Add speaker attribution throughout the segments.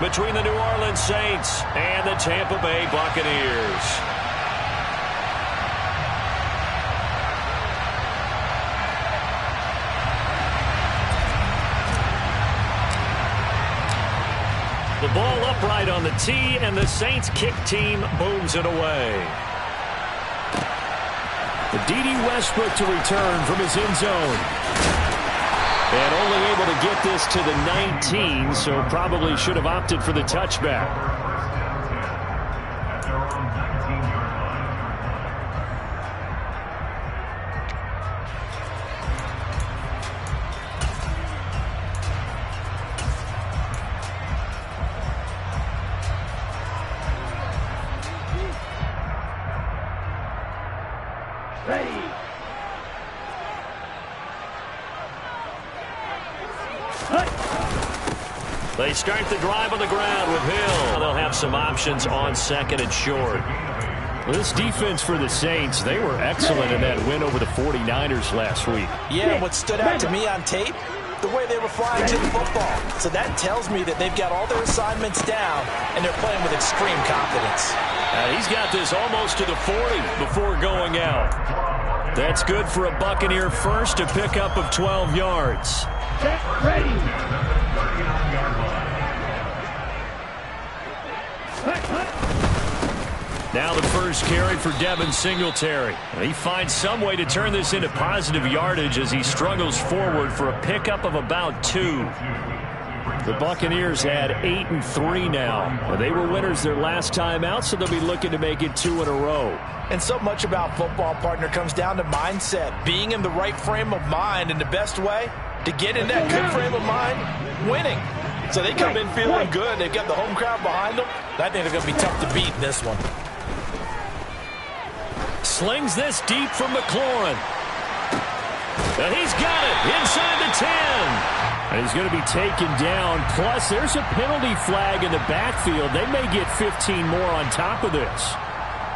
Speaker 1: between the New Orleans Saints and the Tampa Bay Buccaneers. The ball upright on the tee, and the Saints kick team booms it away. D.D. Westbrook to return from his end zone. And only able to get this to the 19, so probably should have opted for the touchback. They start the drive on the ground with Hill. They'll have some options on second and short.
Speaker 2: Well, this defense for the Saints, they were excellent in that win over the 49ers last week.
Speaker 3: Yeah, what stood out to me on tape, the way they were flying to the football. So that tells me that they've got all their assignments down, and they're playing with extreme confidence.
Speaker 1: He's got this almost to the 40 before going out. That's good for a Buccaneer first, a pickup of 12 yards.
Speaker 4: Get ready.
Speaker 1: Now the first carry for Devin Singletary. He finds some way to turn this into positive yardage as he struggles forward for a pickup of about 2.
Speaker 2: The Buccaneers had 8-3 now. They were winners their last time out, so they'll be looking to make it 2 in a row.
Speaker 3: And so much about football, partner, comes down to mindset. Being in the right frame of mind, and the best way to get in that good frame of mind, winning. So they come in feeling good. They've got the home crowd behind them. I think they're going to be tough to beat in this one.
Speaker 1: Slings this deep from McLaurin. And he's got it inside the 10.
Speaker 2: And he's going to be taken down. Plus, there's a penalty flag in the backfield. They may get 15 more on top of this.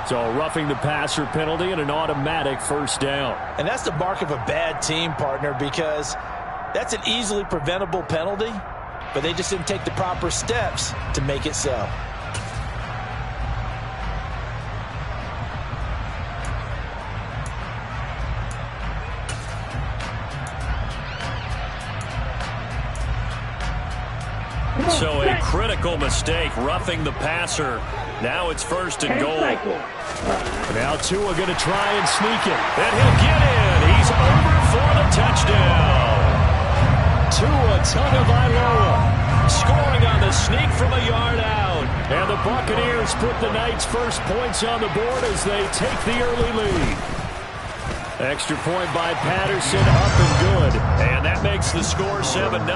Speaker 2: So roughing the passer penalty and an automatic first down.
Speaker 3: And that's the mark of a bad team, partner, because that's an easily preventable penalty, but they just didn't take the proper steps to make it so.
Speaker 1: So a critical mistake, roughing the passer. Now it's first and goal.
Speaker 2: Now Tua going to try and sneak it.
Speaker 1: And he'll get in. He's over for the touchdown.
Speaker 2: Tua Tagovailoa
Speaker 1: scoring on the sneak from a yard out.
Speaker 2: And the Buccaneers put the Knights' first points on the board as they take the early lead. Extra point by Patterson, up and good.
Speaker 1: And that makes the score 7-0.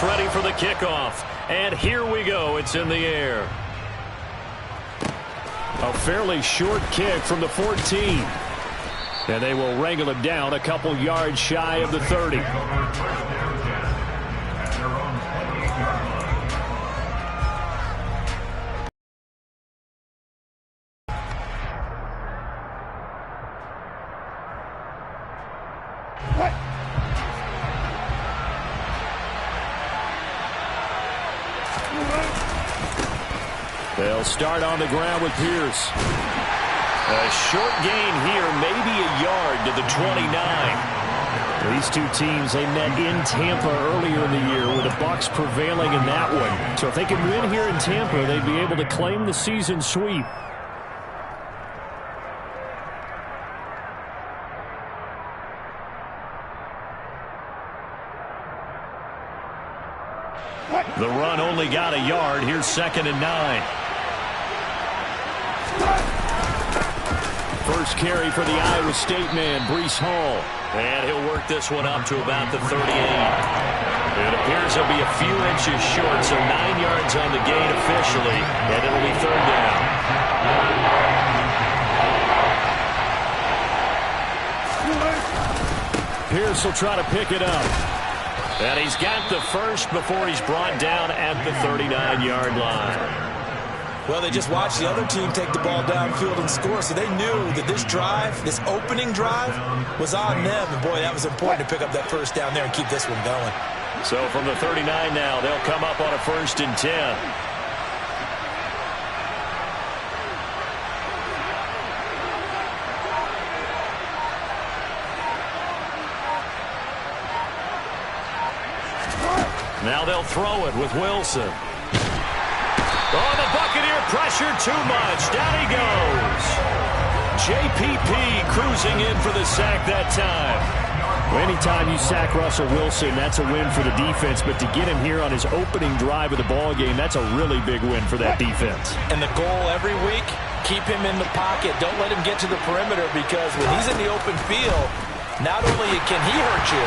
Speaker 1: Ready for the kickoff, and here we go. It's in the air.
Speaker 2: A fairly short kick from the 14, and they will wrangle him down a couple yards shy of the 30. They'll start on the ground with Pierce.
Speaker 1: A short gain here, maybe a yard to the 29.
Speaker 2: These two teams, they met in Tampa earlier in the year with the Bucs prevailing in that one. So if they can win here in Tampa, they'd be able to claim the season sweep.
Speaker 1: The run only got a yard. Here's 2nd and 9.
Speaker 2: First carry for the Iowa State man, Breece Hall.
Speaker 1: And he'll work this one up to about the 38. It appears he'll be a few inches short, so 9 yards on the gain officially, and it'll be 3rd down.
Speaker 2: Pierce will try to pick it up.
Speaker 1: And he's got the first before he's brought down at the 39-yard line.
Speaker 3: Well, they just watched the other team take the ball downfield and score, so they knew that this drive, this opening drive, was on them. And, boy, that was important to pick up that first down there and keep this one going.
Speaker 1: So from the 39 now, they'll come up on a 1st and 10. Now they'll throw it with Wilson. Oh, the Buccaneer pressure too much. Down he goes. JPP cruising in for the sack that time.
Speaker 2: Well, anytime you sack Russell Wilson, that's a win for the defense. But to get him here on his opening drive of the ball game, that's a really big win for that defense.
Speaker 3: And the goal every week, keep him in the pocket. Don't let him get to the perimeter, because when he's in the open field, not only can he hurt you,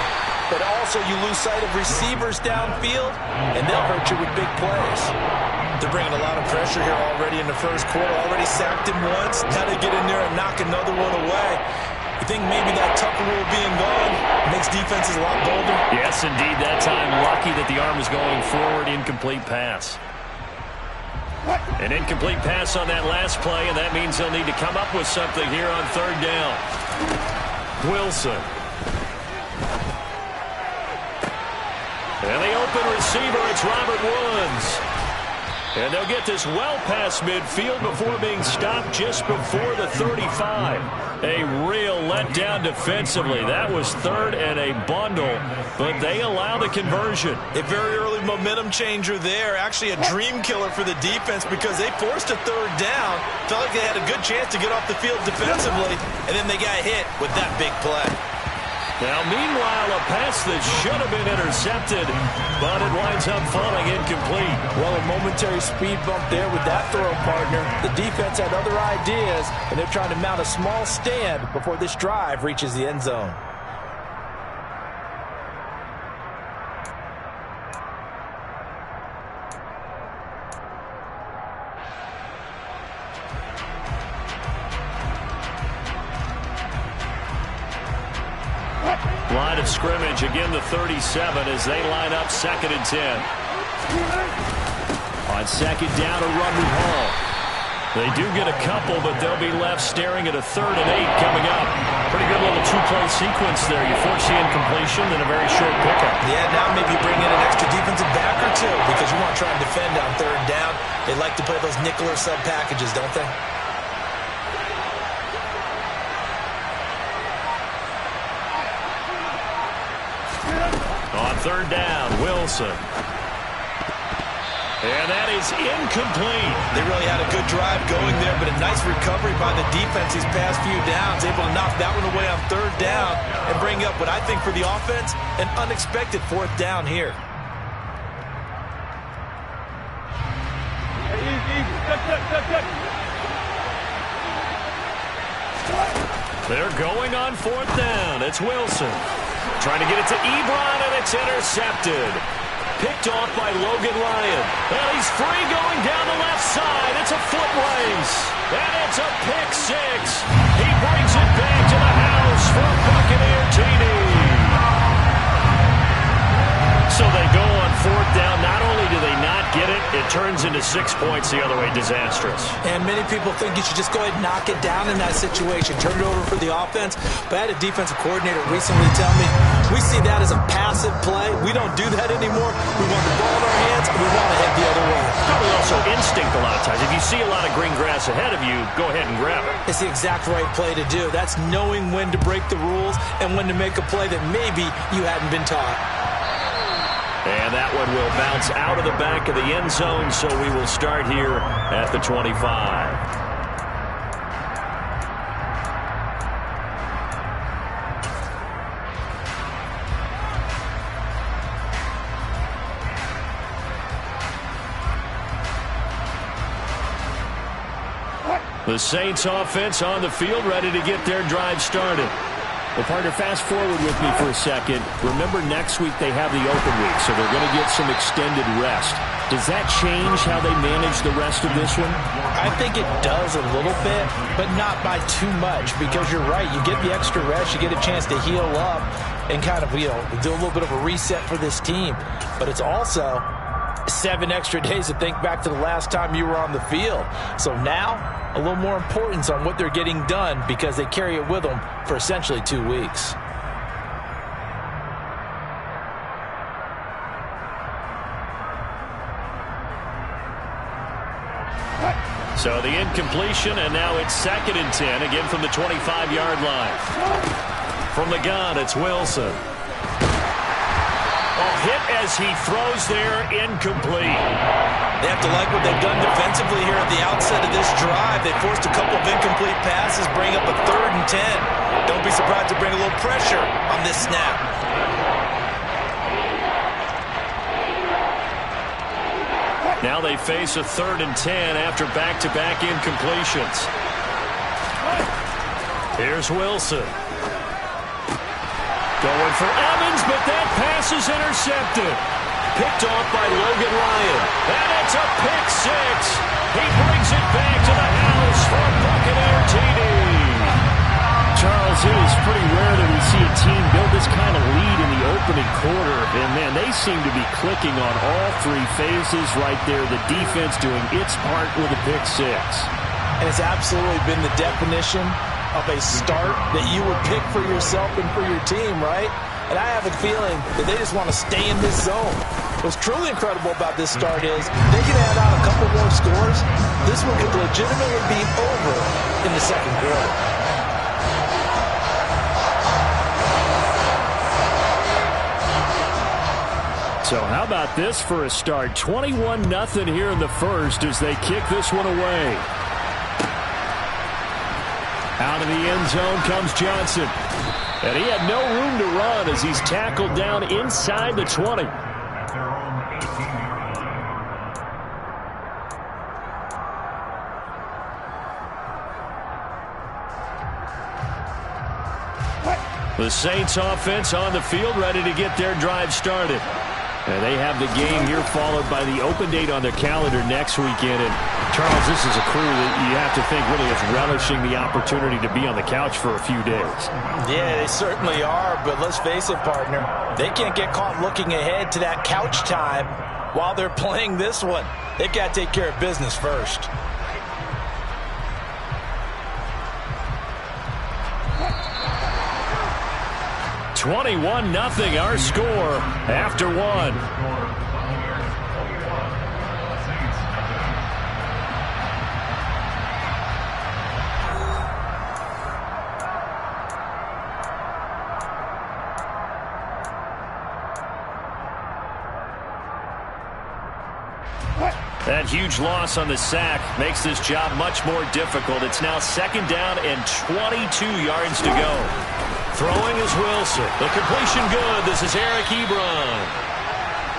Speaker 3: but also you lose sight of receivers downfield, and they'll hurt you with big plays. They're bringing a lot of pressure here already in the first quarter. Already sacked him once. Now they get in there and knock another one away. You think maybe that Tucker rule being gone makes defenses a lot bolder?
Speaker 1: Yes, indeed. That time, lucky that the arm is going forward. Incomplete pass. An incomplete pass on that last play, and that means they'll need to come up with something here on 3rd down. Wilson. And the open receiver, it's Robert Woods. And they'll get this well past midfield before being stopped just before the 35. A real letdown defensively. That was 3rd and a bundle, but they allow the conversion.
Speaker 3: A very early momentum changer there. Actually a dream killer for the defense, because they forced a 3rd down. Felt like they had a good chance to get off the field defensively, and then they got hit with that big play.
Speaker 1: Now, meanwhile, a pass that should have been intercepted, but it winds up falling incomplete.
Speaker 3: Well, a momentary speed bump there with that throw, partner. The defense had other ideas, and they're trying to mount a small stand before this drive reaches the end zone.
Speaker 1: Line of scrimmage, again the 37 as they line up 2nd and 10.
Speaker 2: On 2nd down, a run with Hall.
Speaker 1: They do get a couple, but they'll be left staring at a 3rd and 8 coming up. Pretty good little 2-play sequence there. You force the incompletion, then a very short pickup.
Speaker 3: Yeah, now maybe bring in an extra defensive back or two, because you want to try and defend on 3rd down. They like to play those nickel or sub packages, don't they?
Speaker 1: On 3rd down, Wilson. And that is incomplete.
Speaker 3: They really had a good drive going there, but a nice recovery by the defense these past few downs. Able to knock that one away on 3rd down and bring up what I think for the offense, an unexpected 4th down here.
Speaker 1: They're going on 4th down. It's Wilson. Trying to get it to Ebron, and it's intercepted. Picked off by Logan Ryan. And he's free going down the left side. It's a foot race. And it's a pick 6. He brings it back to the house for a Buccaneer TD. So they go on 4th down. Not only do they not get it, it turns into 6 points the other way. Disastrous.
Speaker 3: And many people think you should just go ahead and knock it down in that situation. Turn it over for the offense. But I had a defensive coordinator recently tell me, we see that as a passive play. We don't do that anymore. We want the ball in our hands, and we want to head the other way.
Speaker 1: Probably also instinct a lot of times. If you see a lot of green grass ahead of you, go ahead and grab it.
Speaker 3: It's the exact right play to do. That's knowing when to break the rules and when to make a play that maybe you hadn't been taught.
Speaker 1: And that one will bounce out of the back of the end zone, so we will start here at the 25. The Saints offense on the field, ready to get their drive started.
Speaker 2: Well, partner, fast forward with me for a second. Remember, next week they have the open week, so they're going to get some extended rest. Does that change how they manage the rest of this one?
Speaker 3: I think it does a little bit, but not by too much, because you're right. You get the extra rest. You get a chance to heal up and kind of, do a little bit of a reset for this team. But it's also 7 extra days to think back to the last time you were on the field. So now, a little more importance on what they're getting done because they carry it with them for essentially 2 weeks.
Speaker 2: So the incompletion, and now it's 2nd and 10, again from the 25-yard line.
Speaker 1: From the gun, it's Wilson. Hit as he throws there, incomplete.
Speaker 3: They have to like what they've done defensively here at the outset of this drive. They forced a couple of incomplete passes, bring up a 3rd and 10. Don't be surprised to bring a little pressure on this snap.
Speaker 1: Now they face a 3rd and 10 after back-to-back incompletions. Here's Wilson. Going for Evans, but that pass is intercepted. Picked off by Logan Ryan. And it's a pick 6. He brings it back to the house for Buccaneer TD.
Speaker 2: Charles, it is pretty rare that we see a team build this kind of lead in the opening quarter. And, man, they seem to be clicking on all 3 phases right there. The defense doing its part with a pick 6.
Speaker 3: And it's absolutely been the definition of a start that you would pick for yourself and for your team, right? And I have a feeling that they just want to stay in this zone. What's truly incredible about this start is they can add on a couple more scores. This one could legitimately be over in the 2nd quarter.
Speaker 2: So how about this for a start? 21-0 here in the first as they kick this one away. Out of the end zone comes Johnson. And he had no room to run as he's tackled down inside the 20.
Speaker 1: The Saints offense on the field, ready to get their drive started.
Speaker 2: And they have the game here followed by the open date on their calendar next weekend. And, Charles, this is a crew that you have to think really is relishing the opportunity to be on the couch for a few days.
Speaker 3: Yeah, they certainly are, but let's face it, partner. They can't get caught looking ahead to that couch time while they're playing this one. They've got to take care of business first.
Speaker 1: $21-0 our score after 1. That huge loss on the sack makes this job much more difficult. It's now 2nd down and 22 yards to go. Throwing is Wilson. The completion good. This is Eric Ebron.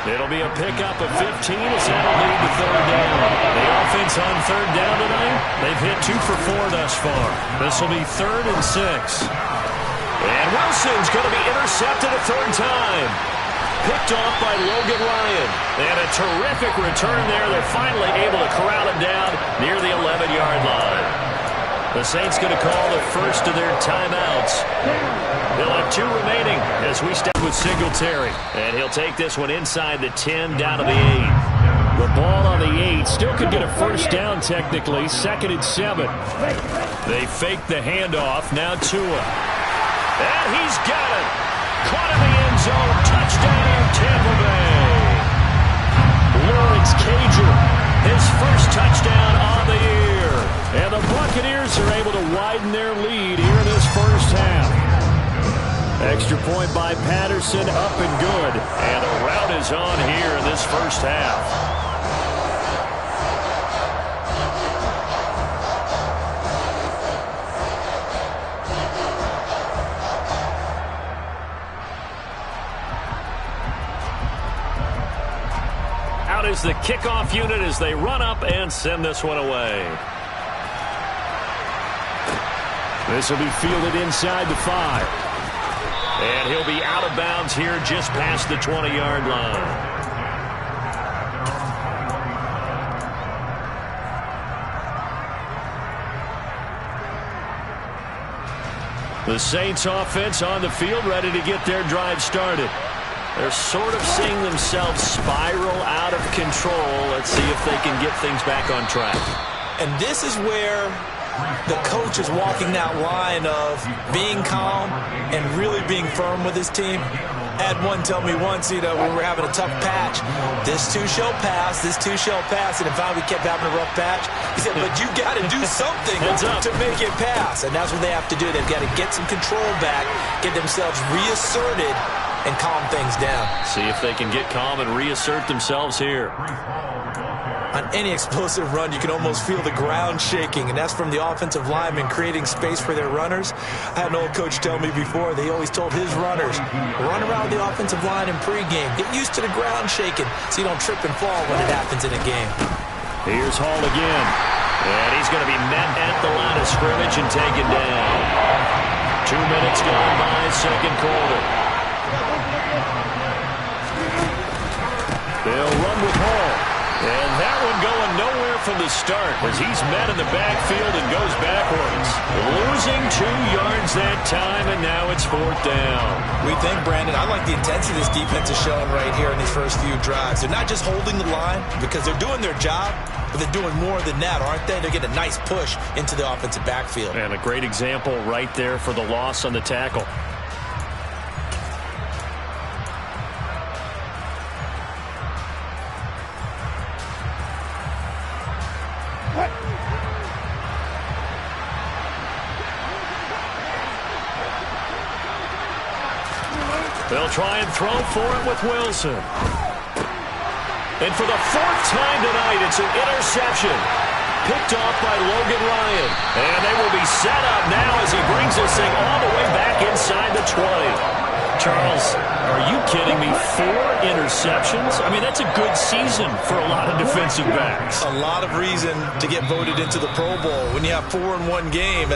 Speaker 1: It'll be a pickup of 15 as that'll lead to 3rd down. The offense on 3rd down tonight, they've hit 2 for 4 thus far. This will be 3rd and 6. And Wilson's going to be intercepted a 3rd time. Picked off by Logan Ryan. And a terrific return there. They're finally able to corral him down near the 11-yard line. The Saints going to call the first of their timeouts. They'll have 2 remaining as we step with Singletary. And he'll take this one inside the 10 down to the 8.
Speaker 2: The ball on the 8 still could get a first down technically. 2nd and 7.
Speaker 1: They fake the handoff. Now Tua. And he's got it. Caught in the end zone. Touchdown, Tampa Bay. Lawrence Cager, his first touchdown on the year. And the Buccaneers are able to widen their lead here in this first half.
Speaker 2: Extra point by Patterson, up and good.
Speaker 1: And a rout is on here in this first half. Out is the kickoff unit as they run up and send this one away.
Speaker 2: This will be fielded inside the 5.
Speaker 1: And he'll be out of bounds here just past the 20-yard line. The Saints offense on the field ready to get their drive started. They're sort of seeing themselves spiral out of control. Let's see if they can get things back on track.
Speaker 3: And this is where the coach is walking that line of being calm and really being firm with his team. I had one tell me once, when we were having a tough patch, this too shall pass, this too shall pass. And if we kept having a rough patch, he said, but you got to do something to make it pass. And that's what they have to do. They've got to get some control back, get themselves reasserted, and calm things down.
Speaker 1: See if they can get calm and reassert themselves here.
Speaker 3: On any explosive run, you can almost feel the ground shaking, and that's from the offensive linemen creating space for their runners. I had an old coach tell me before, they always told his runners, run around the offensive line in pregame. Get used to the ground shaking so you don't trip and fall when it happens in a game.
Speaker 1: Here's Hall again. And he's going to be met at the line of scrimmage and taken down. 2 minutes gone by, second quarter. They'll run with Hall. And that one going nowhere from the start as he's met in the backfield and goes backwards. Losing 2 yards that time, and now it's 4th down.
Speaker 3: We think, Brandon, I like the intensity this defense is showing right here in these first few drives. They're not just holding the line because they're doing their job, but they're doing more than that, aren't they? They're getting a nice push into the offensive backfield.
Speaker 2: And a great example right there for the loss on the tackle.
Speaker 1: They'll try and throw for it with Wilson. And for the 4th time tonight, it's an interception. Picked off by Logan Ryan. And they will be set up now as he brings this thing all the way back inside the 20.
Speaker 2: Charles, are you kidding me? 4 interceptions? I mean, that's a good season for a lot of defensive backs.
Speaker 3: A lot of reason to get voted into the Pro Bowl when you have 4 in one game.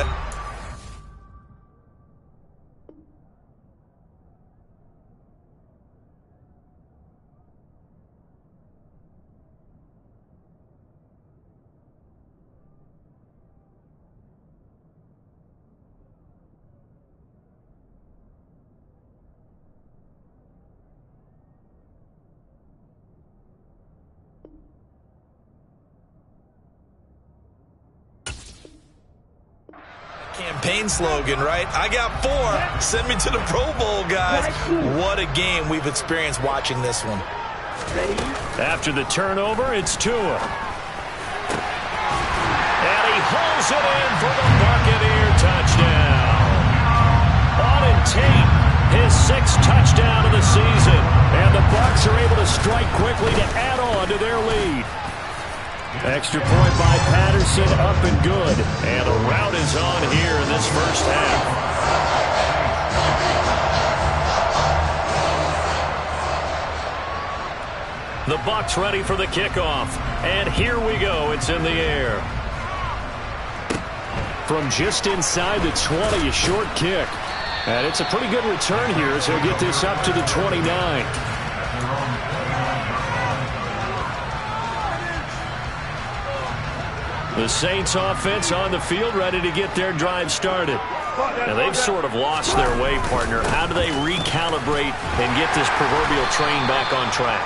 Speaker 3: Campaign slogan, right? I got 4. Send me to the Pro Bowl, guys. What a game we've experienced watching this one.
Speaker 2: After the turnover, it's Tua.
Speaker 1: And he hauls it in for the Buccaneer touchdown. Auden Tate, his 6th touchdown of the season.
Speaker 2: And the Bucs are able to strike quickly to add on to their lead. Extra point by Patterson, up and good.
Speaker 1: And the rout is on here in this first half. The Bucs ready for the kickoff. And here we go. It's in the air.
Speaker 2: From just inside the 20, a short kick. And it's a pretty good return here as he'll get this up to the 29.
Speaker 1: The Saints offense on the field ready to get their drive started. Now they've sort of lost their way, partner. How do they recalibrate and get this proverbial train back on track?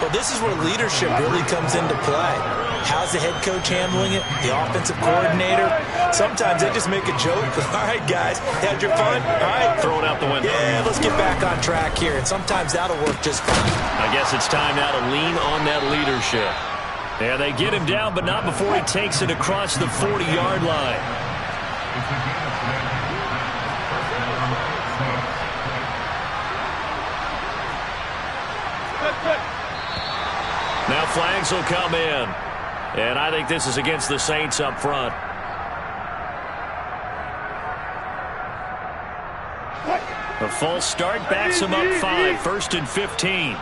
Speaker 3: Well, this is where leadership really comes into play. How's the head coach handling it? The offensive coordinator? Sometimes they just make a joke. All right, guys, had your fun? All right.
Speaker 1: Throw it out the window.
Speaker 3: Yeah, let's get back on track here. And sometimes that'll work just fine.
Speaker 1: I guess it's time now to lean on that leadership.
Speaker 2: Yeah, they get him down, but not before he takes it across the 40-yard line.
Speaker 1: Now flags will come in. And I think this is against the Saints up front.
Speaker 2: A false start backs him up 5, 1st and 15.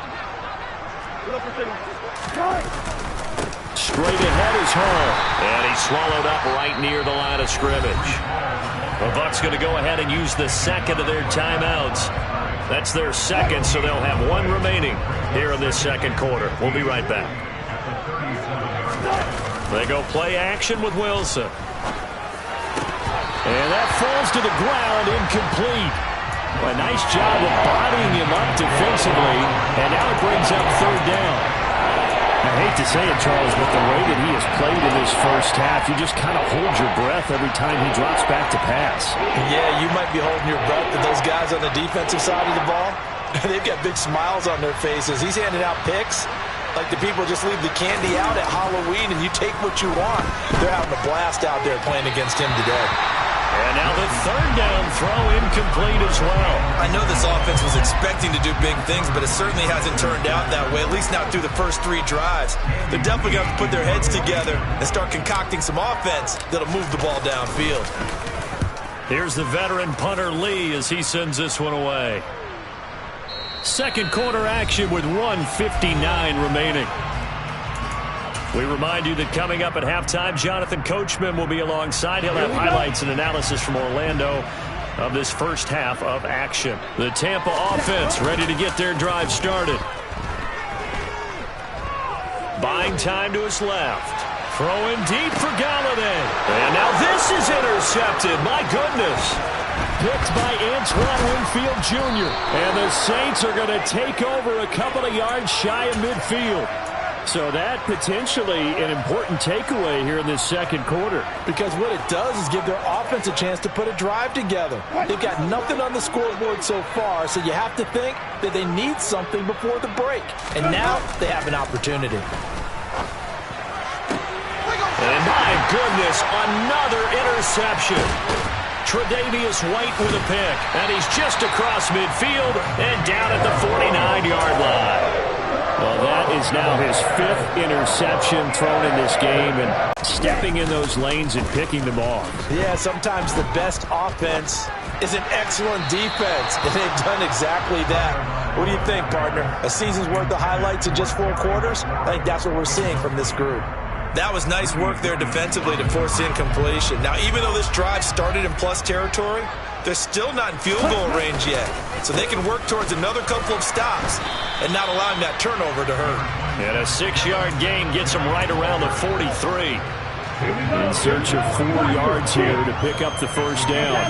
Speaker 2: Straight ahead is Hall.
Speaker 1: And he's swallowed up right near the line of scrimmage.
Speaker 2: The Bucs going to go ahead and use the 2nd of their timeouts.
Speaker 1: That's their 2nd, so they'll have 1 remaining here in this 2nd quarter. We'll be right back. They go play action with Wilson.
Speaker 2: And that falls to the ground, incomplete. A nice job of bodying him up defensively, and now it brings up third down. I hate to say it, Charles, but the way that he has played in this first half, you just kind of hold your breath every time he drops back to pass.
Speaker 3: Yeah, you might be holding your breath, but those guys on the defensive side of the ball, they've got big smiles on their faces. He's handing out picks like the people just leave the candy out at Halloween and you take what you want. They're having a blast out there playing against him today.
Speaker 1: And now the third down throw incomplete as well.
Speaker 4: I know this offense was expecting to do big things, but it certainly hasn't turned out that way, at least not through the first 3 drives. They're definitely going to have to put their heads together and start concocting some offense that'll move the ball downfield.
Speaker 1: Here's the veteran punter Lee as he sends this one away. Second quarter action with 1:59 remaining. We remind you that coming up at halftime, Jonathan Coachman will be alongside. He'll have highlights and analysis from Orlando of this first half of action. The Tampa offense ready to get their drive started. Buying time to his left. Throwing deep for Galladay. And now this is intercepted. My goodness.
Speaker 2: Picked by Antoine Winfield Jr. And the Saints are going to take over a couple of yards shy of midfield. So that potentially an important takeaway here in this second quarter.
Speaker 3: Because what it does is give their offense a chance to put a drive together. They've got nothing on the scoreboard so far, so you have to think that they need something before the break. And now they have an opportunity.
Speaker 1: And my goodness, another interception. Tre'Davious White with a pick. And he's just across midfield and down at the 49-yard line.
Speaker 2: Well, that is now his 5th interception thrown in this game, and stepping in those lanes and picking them off.
Speaker 3: Yeah, sometimes the best offense is an excellent defense, and they've done exactly that. What do you think, partner? A season's worth of highlights in just 4 quarters? I think that's what we're seeing from this group.
Speaker 4: That was nice work there defensively to force incompletion. Now, even though this drive started in plus territory, they're still not in field goal range yet. So they can work towards another couple of stops and not allowing that turnover to hurt.
Speaker 1: And a 6-yard gain gets them right around the 43.
Speaker 2: In search of 4 yards here to pick up the first down.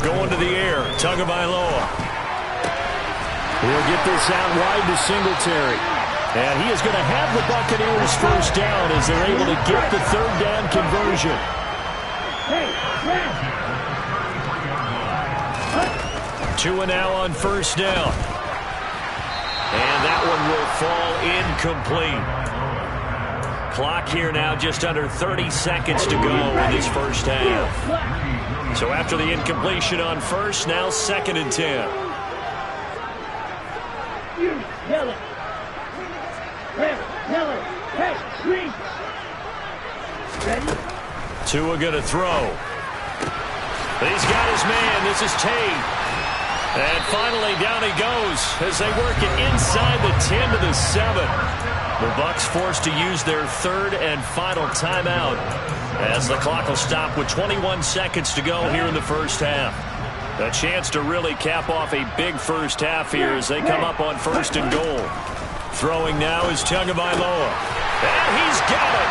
Speaker 1: Going to the air, Tagovailoa.
Speaker 2: He'll get this out wide to Singletary. And he is going to have the Buccaneers first down as they're able to get the third down conversion.
Speaker 1: 2 now on first down. And that one will fall incomplete. Clock here now just under 30 seconds to go in this first half. So after the incompletion on first, now 2nd and 10. Tua going to throw. He's got his man. This is Tate. And finally down he goes as they work it inside the 10 to the 7. The Bucs forced to use their 3rd and final timeout as the clock will stop with 21 seconds to go here in the first half. A chance to really cap off a big first half here as they come up on 1st and goal. Throwing now is Tagovailoa. And he's got it.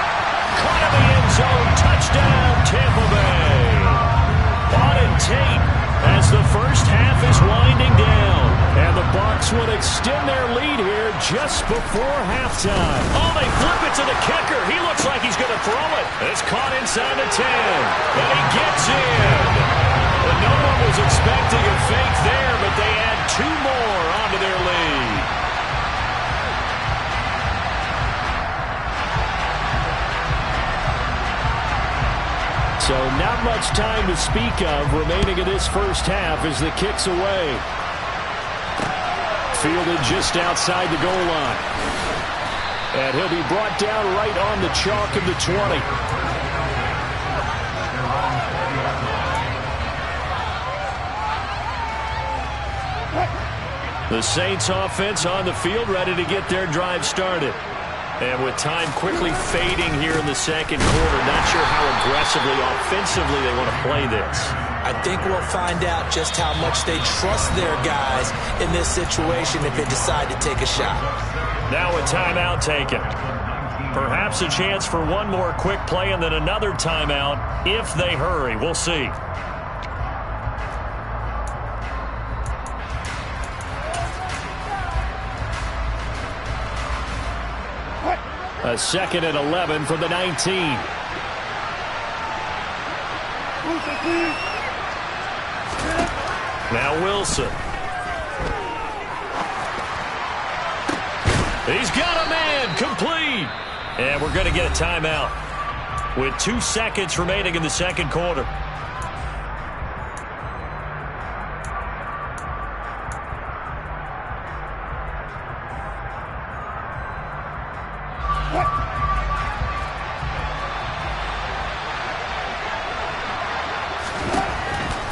Speaker 1: Caught in the end zone. Touchdown, Tampa Bay. Auden Tate as the first half is winding down.
Speaker 2: And the Bucs would extend their lead here just before halftime.
Speaker 1: Oh, they flip it to the kicker. He looks like he's going to throw it. It's caught inside the 10. And he gets in. But no one was expecting a fake there, but they add 2 more onto their lead.
Speaker 2: So not much time to speak of remaining in this first half as the kick's away. Fielded just outside the goal line. And he'll be brought down right on the chalk of the 20.
Speaker 1: The Saints offense on the field ready to get their drive started. And with time quickly fading here in the second quarter, not sure how aggressively, offensively they want to play this.
Speaker 3: I think we'll find out just how much they trust their guys in this situation if they decide to take a shot.
Speaker 1: Now a timeout taken. Perhaps a chance for one more quick play and then another timeout if they hurry. We'll see.
Speaker 2: A 2nd and 11 from the 19.
Speaker 1: Now Wilson. He's got a man, complete. And we're going to get a timeout with 2 seconds remaining in the second quarter.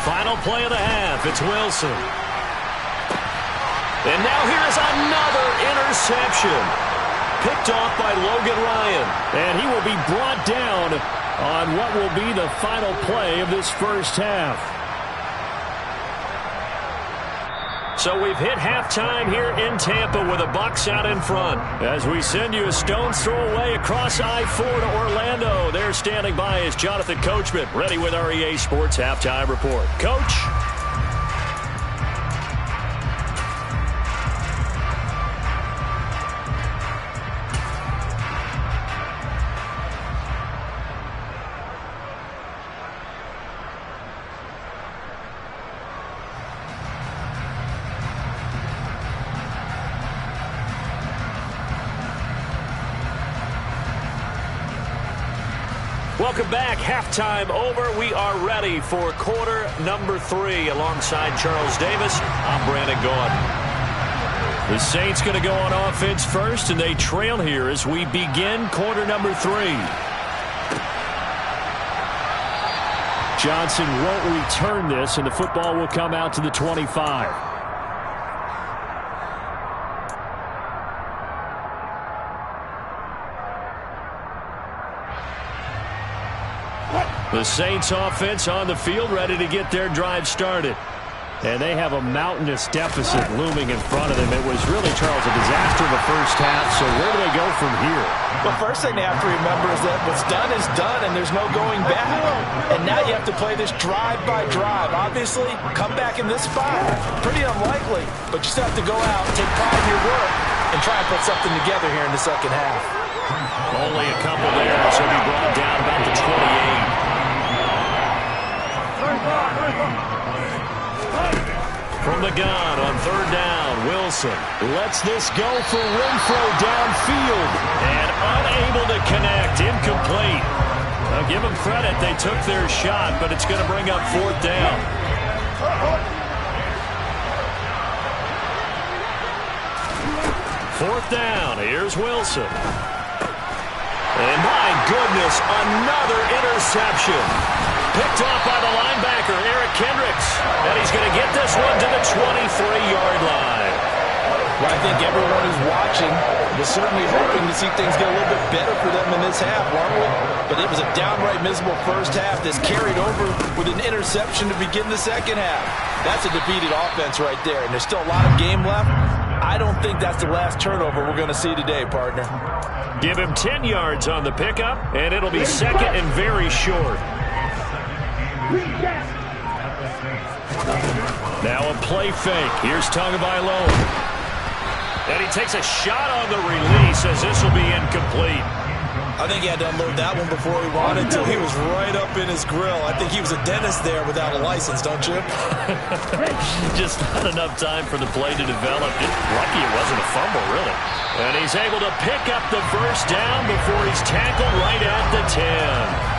Speaker 1: Final play of the half, it's Wilson. And now here's another interception. Picked off by Logan Ryan.
Speaker 2: And he will be brought down on what will be the final play of this first half.
Speaker 1: So we've hit halftime here in Tampa with the Bucs out in front.
Speaker 2: As we send you a stone's throw away across I-4 to Orlando. There standing by is Jonathan Coachman, ready with our EA Sports Halftime Report. Coach?
Speaker 1: Welcome back. Halftime over. We are ready for quarter number 3 alongside Charles Davis. I'm Brandon Gaudin.
Speaker 2: The Saints going to go on offense first, and they trail here as we begin quarter number 3. Johnson won't return this, and the football will come out to the 25. The Saints offense on the field, ready to get their drive started. And they have a mountainous deficit looming in front of them. It was really, Charles, a disaster in the first half. So where do they go from here?
Speaker 3: Well, first thing they have to remember is that what's done is done, and there's no going back. And now you have to play this drive by drive. Obviously, come back in this spot, pretty unlikely. But you still have to go out, take pride in your work, and try and put something together here in the second half.
Speaker 1: Only a couple there, so he'll be brought down about the 28. From the gun on third down, Wilson
Speaker 2: lets this go for Renfro downfield.
Speaker 1: And unable to connect, incomplete. Now give them credit, they took their shot, but it's going to bring up fourth down. Fourth down, here's Wilson. And my goodness, another interception. Picked off by the linebacker, Eric Kendricks. And he's going to get this one to the 23-yard line.
Speaker 3: Well, I think everyone who's watching was certainly hoping to see things get a little bit better for them in this half, weren't we? But it was a downright miserable first half that's carried over with an interception to begin the second half. That's a defeated offense right there, and there's still a lot of game left. I don't think that's the last turnover we're going to see today, partner.
Speaker 1: Give him 10 yards on the pickup, and it'll be second and very short.
Speaker 2: Now a play fake. Here's Tagovailoa.
Speaker 1: And he takes a shot on the release as this will be incomplete.
Speaker 4: I think he had to unload that one before he wanted to. He was right up in his grill. I think he was a dentist there without a license, don't you?
Speaker 1: Just not enough time for the play to develop. Lucky it wasn't a fumble, really. And he's able to pick up the first down before he's tackled right at the 10.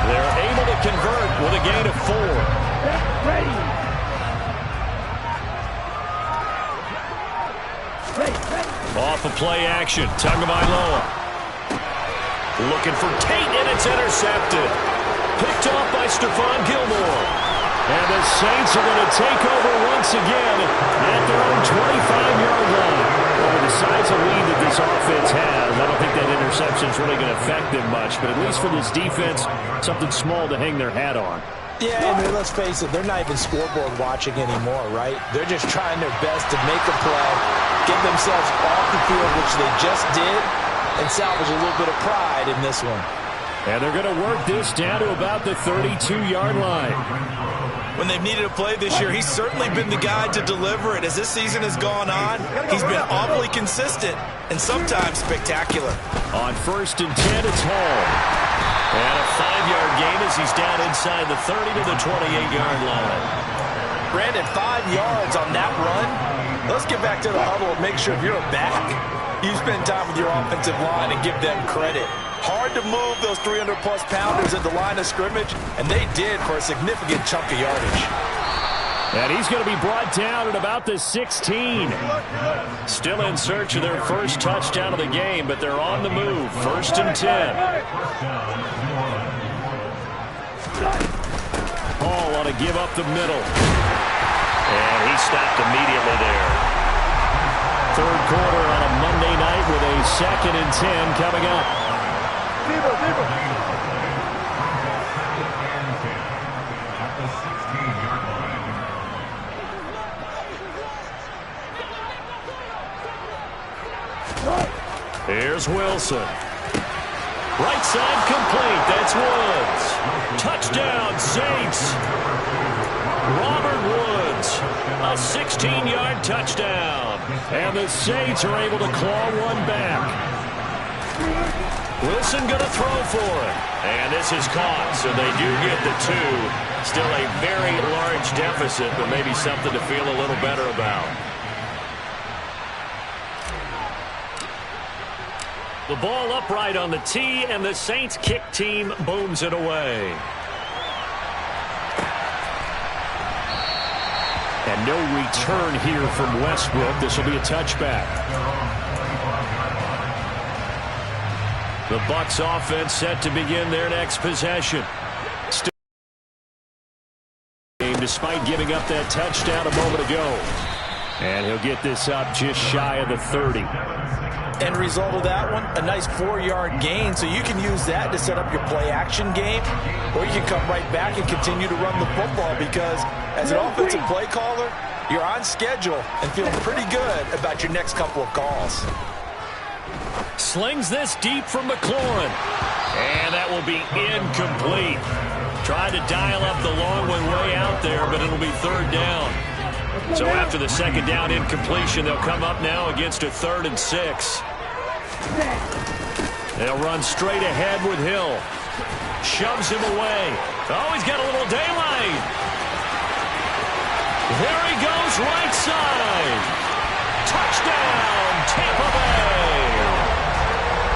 Speaker 1: They're able to convert with a gain of 4.
Speaker 2: Off of play action, Tagovailoa.
Speaker 1: Looking for Tate, and it's intercepted. Picked off by Stephon Gilmore.
Speaker 2: And the Saints are going to take over once again at their own 25-yard line. Well, with the size of lead that this offense has, I don't think that interception is really going to affect them much. But at least for this defense, something small to hang their hat on.
Speaker 3: Yeah, and let's face it, they're not even scoreboard watching anymore, right? They're just trying their best to make a play, get themselves off the field, which they just did, and salvage a little bit of pride in this one.
Speaker 2: And they're going to work this down to about the 32-yard line.
Speaker 4: When they've needed a play this year, he's certainly been the guy to deliver it. As this season has gone on, he's been awfully consistent and sometimes spectacular.
Speaker 2: On 1st and 10, it's Hall.
Speaker 1: And a 5-yard gain as he's down inside the 30 to the 28-yard line.
Speaker 3: Brandon, 5 yards on that run. Let's get back to the huddle and make sure if you're a back, you spend time with your offensive line and give them credit. Hard to move those 300-plus pounders at the line of scrimmage, and they did for a significant chunk of yardage.
Speaker 2: And he's going to be brought down at about the 16.
Speaker 1: Still in search of their first touchdown of the game, but they're on the move. 1st and 10.
Speaker 2: Hall ought to give up the middle.
Speaker 1: And he stopped immediately there.
Speaker 2: Third quarter on a Monday night with a 2nd and 10 coming up.
Speaker 1: Here's Wilson. Right side complete. That's Woods. Touchdown, Saints. Robert Woods. A 16-yard touchdown.
Speaker 2: And the Saints are able to claw one back.
Speaker 1: Wilson going to throw for it. And this is caught, so they do get the 2. Still a very large deficit, but maybe something to feel a little better about. The ball upright on the tee, and the Saints kick team booms it away.
Speaker 2: And no return here from Westbrook. This will be a touchback. The Bucs offense set to begin their next possession. Still despite giving up that touchdown a moment ago. And he'll get this up just shy of the 30.
Speaker 3: End result of that one, a nice 4-yard gain, so you can use that to set up your play-action game, or you can come right back and continue to run the football because as an offensive play caller, you're on schedule and feeling pretty good about your next couple of calls.
Speaker 1: Slings this deep from McLaurin. And that will be incomplete. Tried to dial up the long one way out there, but it'll be 3rd down. So after the 2nd down incompletion, they'll come up now against a 3rd and 6. They'll run straight ahead with Hill. Shoves him away. Oh, he's got a little daylight. There he goes, right side. Touchdown, Tampa Bay.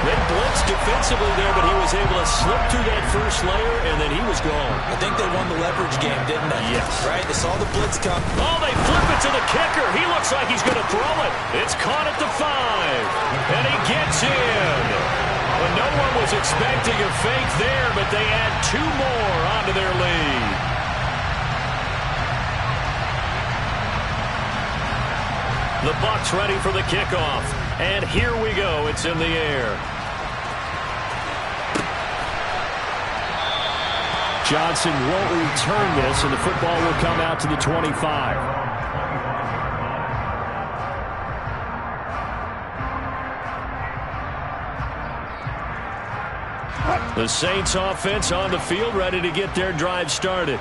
Speaker 1: They blitzed defensively there, but he was able to slip through that first layer, and then he was gone.
Speaker 3: I think they won the leverage game, didn't they?
Speaker 1: Yes.
Speaker 3: Right? They saw the blitz come.
Speaker 1: Oh, they flip it to the kicker. He looks like he's going to throw it. It's caught at the 5, and he gets in. Well, no one was expecting a fake there, but they add 2 more onto their lead. The Bucs ready for the kickoff, and here we go. It's in the air.
Speaker 2: Johnson won't return this, and the football will come out to the 25.
Speaker 1: The Saints offense on the field ready to get their drive started.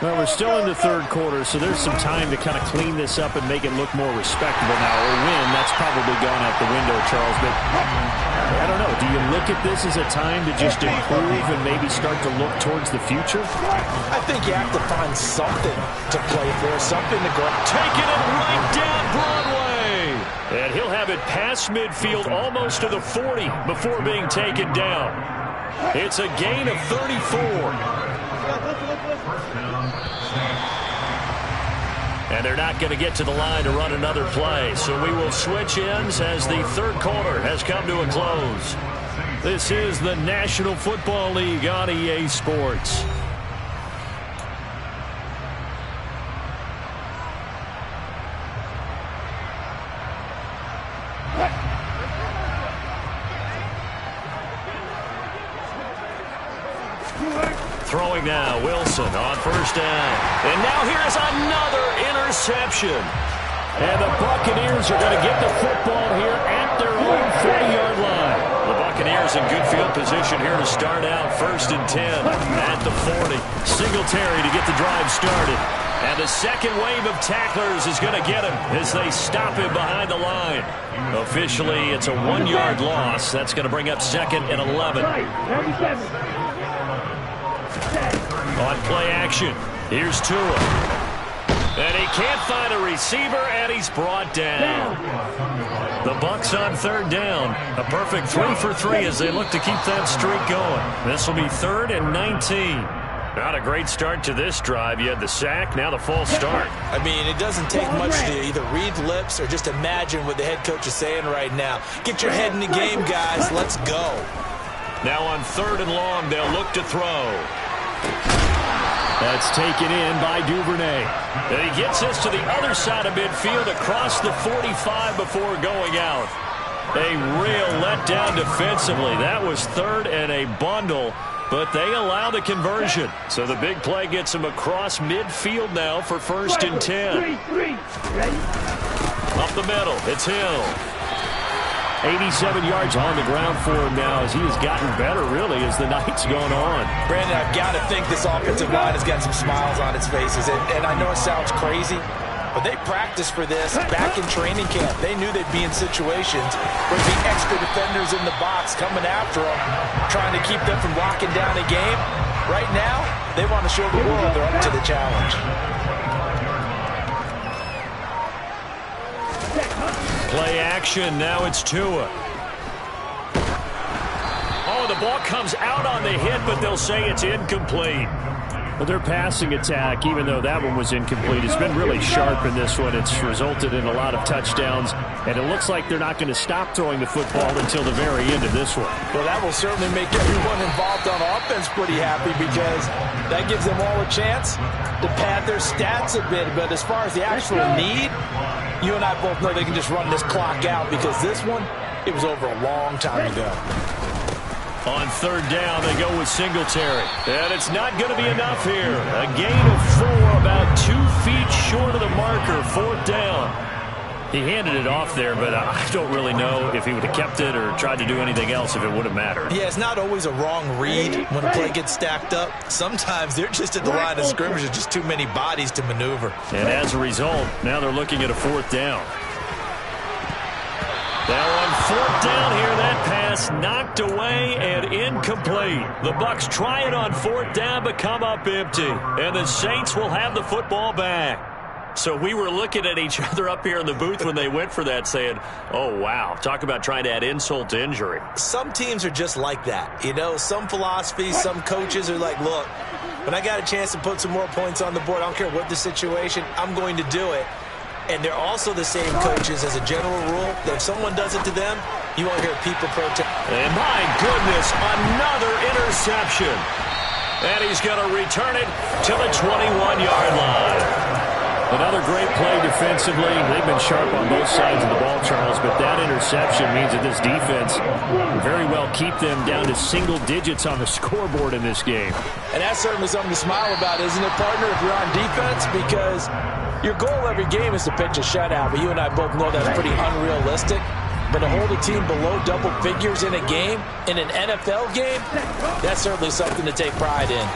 Speaker 2: Well, we're still in the third quarter, so there's some time to kind of clean this up and make it look more respectable now. Or win, that's probably gone out the window, Charles. But I don't know. Do you look at this as a time to just improve and maybe start to look towards the future?
Speaker 3: I think you have to find something to play for, something to go.
Speaker 1: Taking it right down Broadway. And he'll have it past midfield almost to the 40 before being taken down. It's a gain of 34. And they're not going to get to the line to run another play. So we will switch ends as the third quarter has come to a close. This is the National Football League on EA Sports. Throwing now, Wilson on first down. And now here's another interception.
Speaker 2: And the Buccaneers are going to get the football here at their own 40-yard line.
Speaker 1: The Buccaneers in good field position here to start out. 1st and 10 at the 40. Singletary to get the drive started. And the second wave of tacklers is going to get him as they stop him behind the line. Officially, it's a 1-yard loss. That's going to bring up 2nd and 11. On play action, here's Tua. And he can't find a receiver, and he's brought down. The Bucs on 3rd down. A perfect 3 for 3 as they look to keep that streak going. This will be 3rd and 19. Not a great start to this drive. You had the sack, now the false start.
Speaker 4: I mean, it doesn't take much to either read lips or just imagine what the head coach is saying right now. Get your head in the game, guys. Let's go.
Speaker 1: Now on 3rd and long, they'll look to throw.
Speaker 2: That's taken in by Duvernay.
Speaker 1: And he gets this to the other side of midfield across the 45 before going out. A real letdown defensively. That was 3rd and a bundle, but they allow the conversion. So the big play gets him across midfield now for 1st and 10. Up the middle, it's Hill.
Speaker 2: 87 yards on the ground for him now as he has gotten better, really, as the night's gone on.
Speaker 3: Brandon, I've got to think this offensive line has got some smiles on its faces. And I know it sounds crazy, but they practiced for this back in training camp. They knew they'd be in situations where there'd be extra defenders in the box coming after them, trying to keep them from locking down a game. Right now, they want to show the world they're up to the challenge.
Speaker 1: Play action, now it's Tua. Oh, the ball comes out on the hit, but they'll say it's incomplete.
Speaker 2: Well, their passing attack, even though that one was incomplete, it's been really sharp in this one. It's resulted in a lot of touchdowns, and it looks like they're not going to stop throwing the football until the very end of this one.
Speaker 3: Well, that will certainly make everyone involved on offense pretty happy because that gives them all a chance to pad their stats a bit. But as far as the actual need, you and I both know they can just run this clock out because this one, it was over a long time ago.
Speaker 1: On 3rd down, they go with Singletary. And it's not going to be enough here. A gain of 4, about 2 feet short of the marker. 4th down. He handed it off there, but I don't really know if he would have kept it or tried to do anything else if it would have mattered.
Speaker 4: Yeah, it's not always a wrong read when a play gets stacked up. Sometimes they're just at the line of scrimmage. There's just too many bodies to maneuver.
Speaker 1: And as a result, now they're looking at a 4th down. Now on 4th down here, that pass knocked away and incomplete. The Bucs try it on 4th down, but come up empty. And the Saints will have the football back. So we were looking at each other up here in the booth when they went for that saying, oh, wow, talk about trying to add insult to injury.
Speaker 4: Some teams are just like that. You know, some philosophies, some coaches are like, look, when I got a chance to put some more points on the board, I don't care what the situation, I'm going to do it. And they're also the same coaches as a general rule that if someone does it to them, you won't hear people protest.
Speaker 1: And my goodness, another interception. And he's going to return it to the 21-yard line.
Speaker 2: Another great play defensively. They've been sharp on both sides of the ball, Charles, but that interception means that this defense will very well keep them down to single digits on the scoreboard in this game.
Speaker 3: And that's certainly something to smile about, isn't it, partner, if you're on defense? Because your goal every game is to pitch a shutout, but you and I both know that's pretty unrealistic. But to hold a team below double figures in a game, in an NFL game, that's certainly something to take pride in.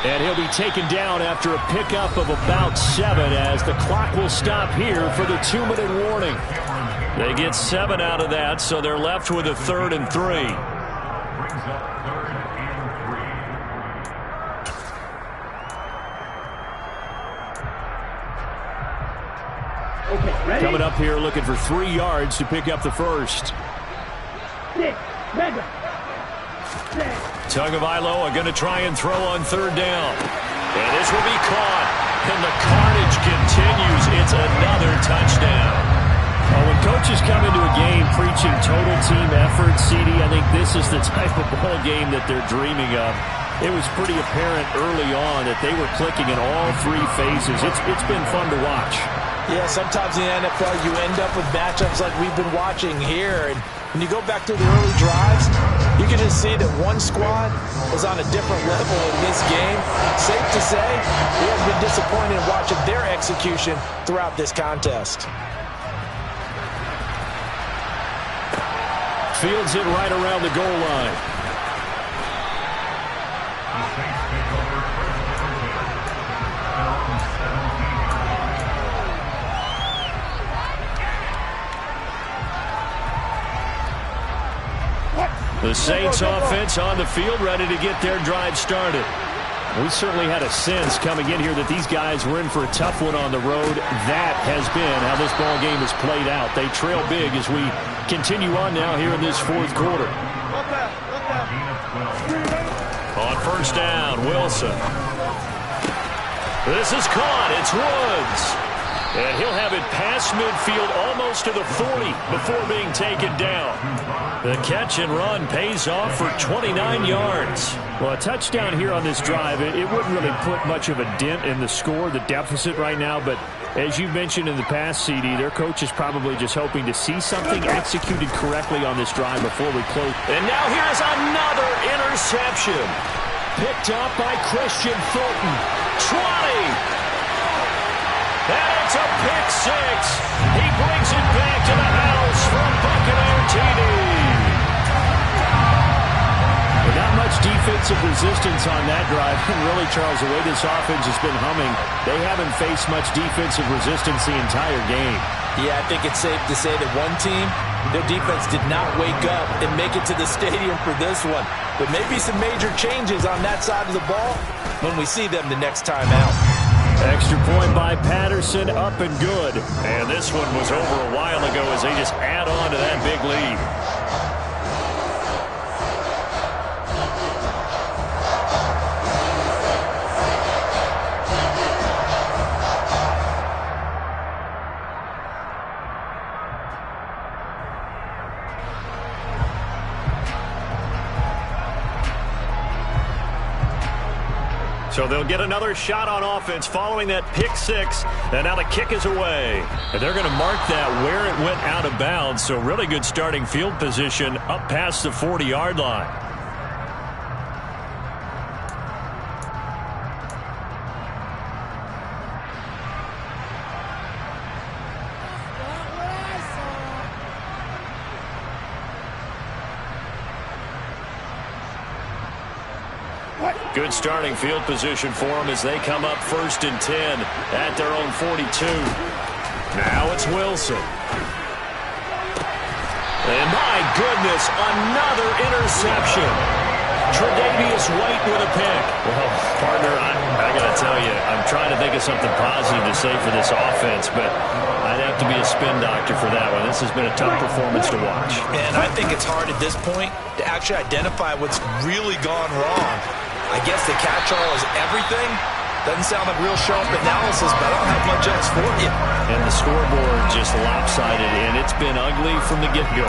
Speaker 2: And he'll be taken down after a pickup of about 7 as the clock will stop here for the 2-minute warning.
Speaker 1: They get 7 out of that, so they're left with a 3rd and 3.
Speaker 2: Coming up here looking for 3 yards to pick up the first.
Speaker 1: Tagovailoa going to try and throw on 3rd down. And this will be caught. And the carnage continues. It's another touchdown.
Speaker 2: Well, when coaches come into a game preaching total team effort, CD, I think this is the type of ball game that they're dreaming of. It was pretty apparent early on that they were clicking in all 3 phases. It's been fun to watch.
Speaker 3: Yeah, sometimes in the NFL you end up with matchups like we've been watching here. And when you go back to the early drives, you can just see that one squad was on a different level in this game. Safe to say, we have been disappointed in watching their execution throughout this contest.
Speaker 2: Fields it right around the goal line. The Saints offense on the field, ready to get their drive started. We certainly had a sense coming in here that these guys were in for a tough one on the road. That has been how this ball game has played out. They trail big as we continue on now here in this fourth quarter.
Speaker 1: On first down, Wilson. This is caught. It's Woods. And he'll have it past midfield almost to the 40 before being taken down. The catch and run pays off for 29 yards.
Speaker 2: Well, a touchdown here on this drive, it wouldn't really put much of a dent in the score, the deficit right now. But as you mentioned in the past, CD, their coach is probably just hoping to see something executed correctly on this drive before we close.
Speaker 1: And now here's another interception. Picked up by Christian Fulton. 20. And it's a pick six. He brings it back to the house from Buccaneer TD.
Speaker 2: Not much defensive resistance on that drive. And really, Charles, the way this offense has been humming, they haven't faced much defensive resistance the entire game.
Speaker 3: Yeah, I think it's safe to say that one team, their defense did not wake up and make it to the stadium for this one. But maybe some major changes on that side of the ball when we see them the next time out.
Speaker 2: Extra point by Patterson, up and good.
Speaker 1: And this one was over a while ago as they just add on to that big lead. So they'll get another shot on offense following that pick six. And now the kick is away. And they're going to mark that where it went out of bounds. So really good starting field position up past the 40-yard line. Good starting field position for them as they come up 1st and 10 at their own 42. Now it's Wilson. And my goodness, another interception. Tre'Davious White with a pick. Well, partner, I got to tell you, I'm trying to think of something positive to say for this offense, but I'd have to be a spin doctor for that one. This has been a tough performance to watch.
Speaker 3: And I think it's hard at this point to actually identify what's really gone wrong. I guess the catch-all is everything. Doesn't sound like real sharp analysis, but I don't have much else for you.
Speaker 1: And the scoreboard just lopsided, and it's been ugly from the get-go.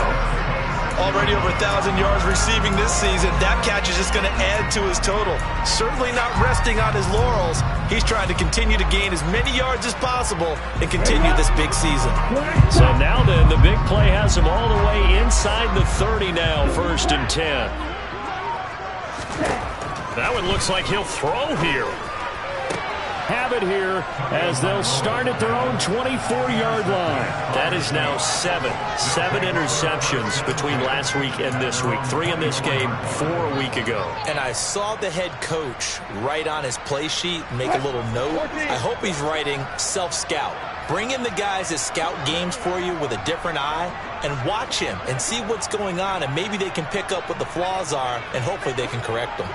Speaker 3: Already over 1,000 yards receiving this season. That catch is just going to add to his total. Certainly not resting on his laurels. He's trying to continue to gain as many yards as possible and continue this big season.
Speaker 1: So now then, the big play has him all the way inside the 30 now, 1st and 10. That one looks like he'll throw here.
Speaker 2: Have it here as they'll start at their own 24-yard line.
Speaker 1: That is now 7 interceptions between last week and this week. 3 in this game, 4 a week ago.
Speaker 3: And I saw the head coach write on his play sheet, make a little note. I hope he's writing self-scout. Bring in the guys that scout games for you with a different eye and watch him and see what's going on, and maybe they can pick up what the flaws are, and hopefully they can correct them.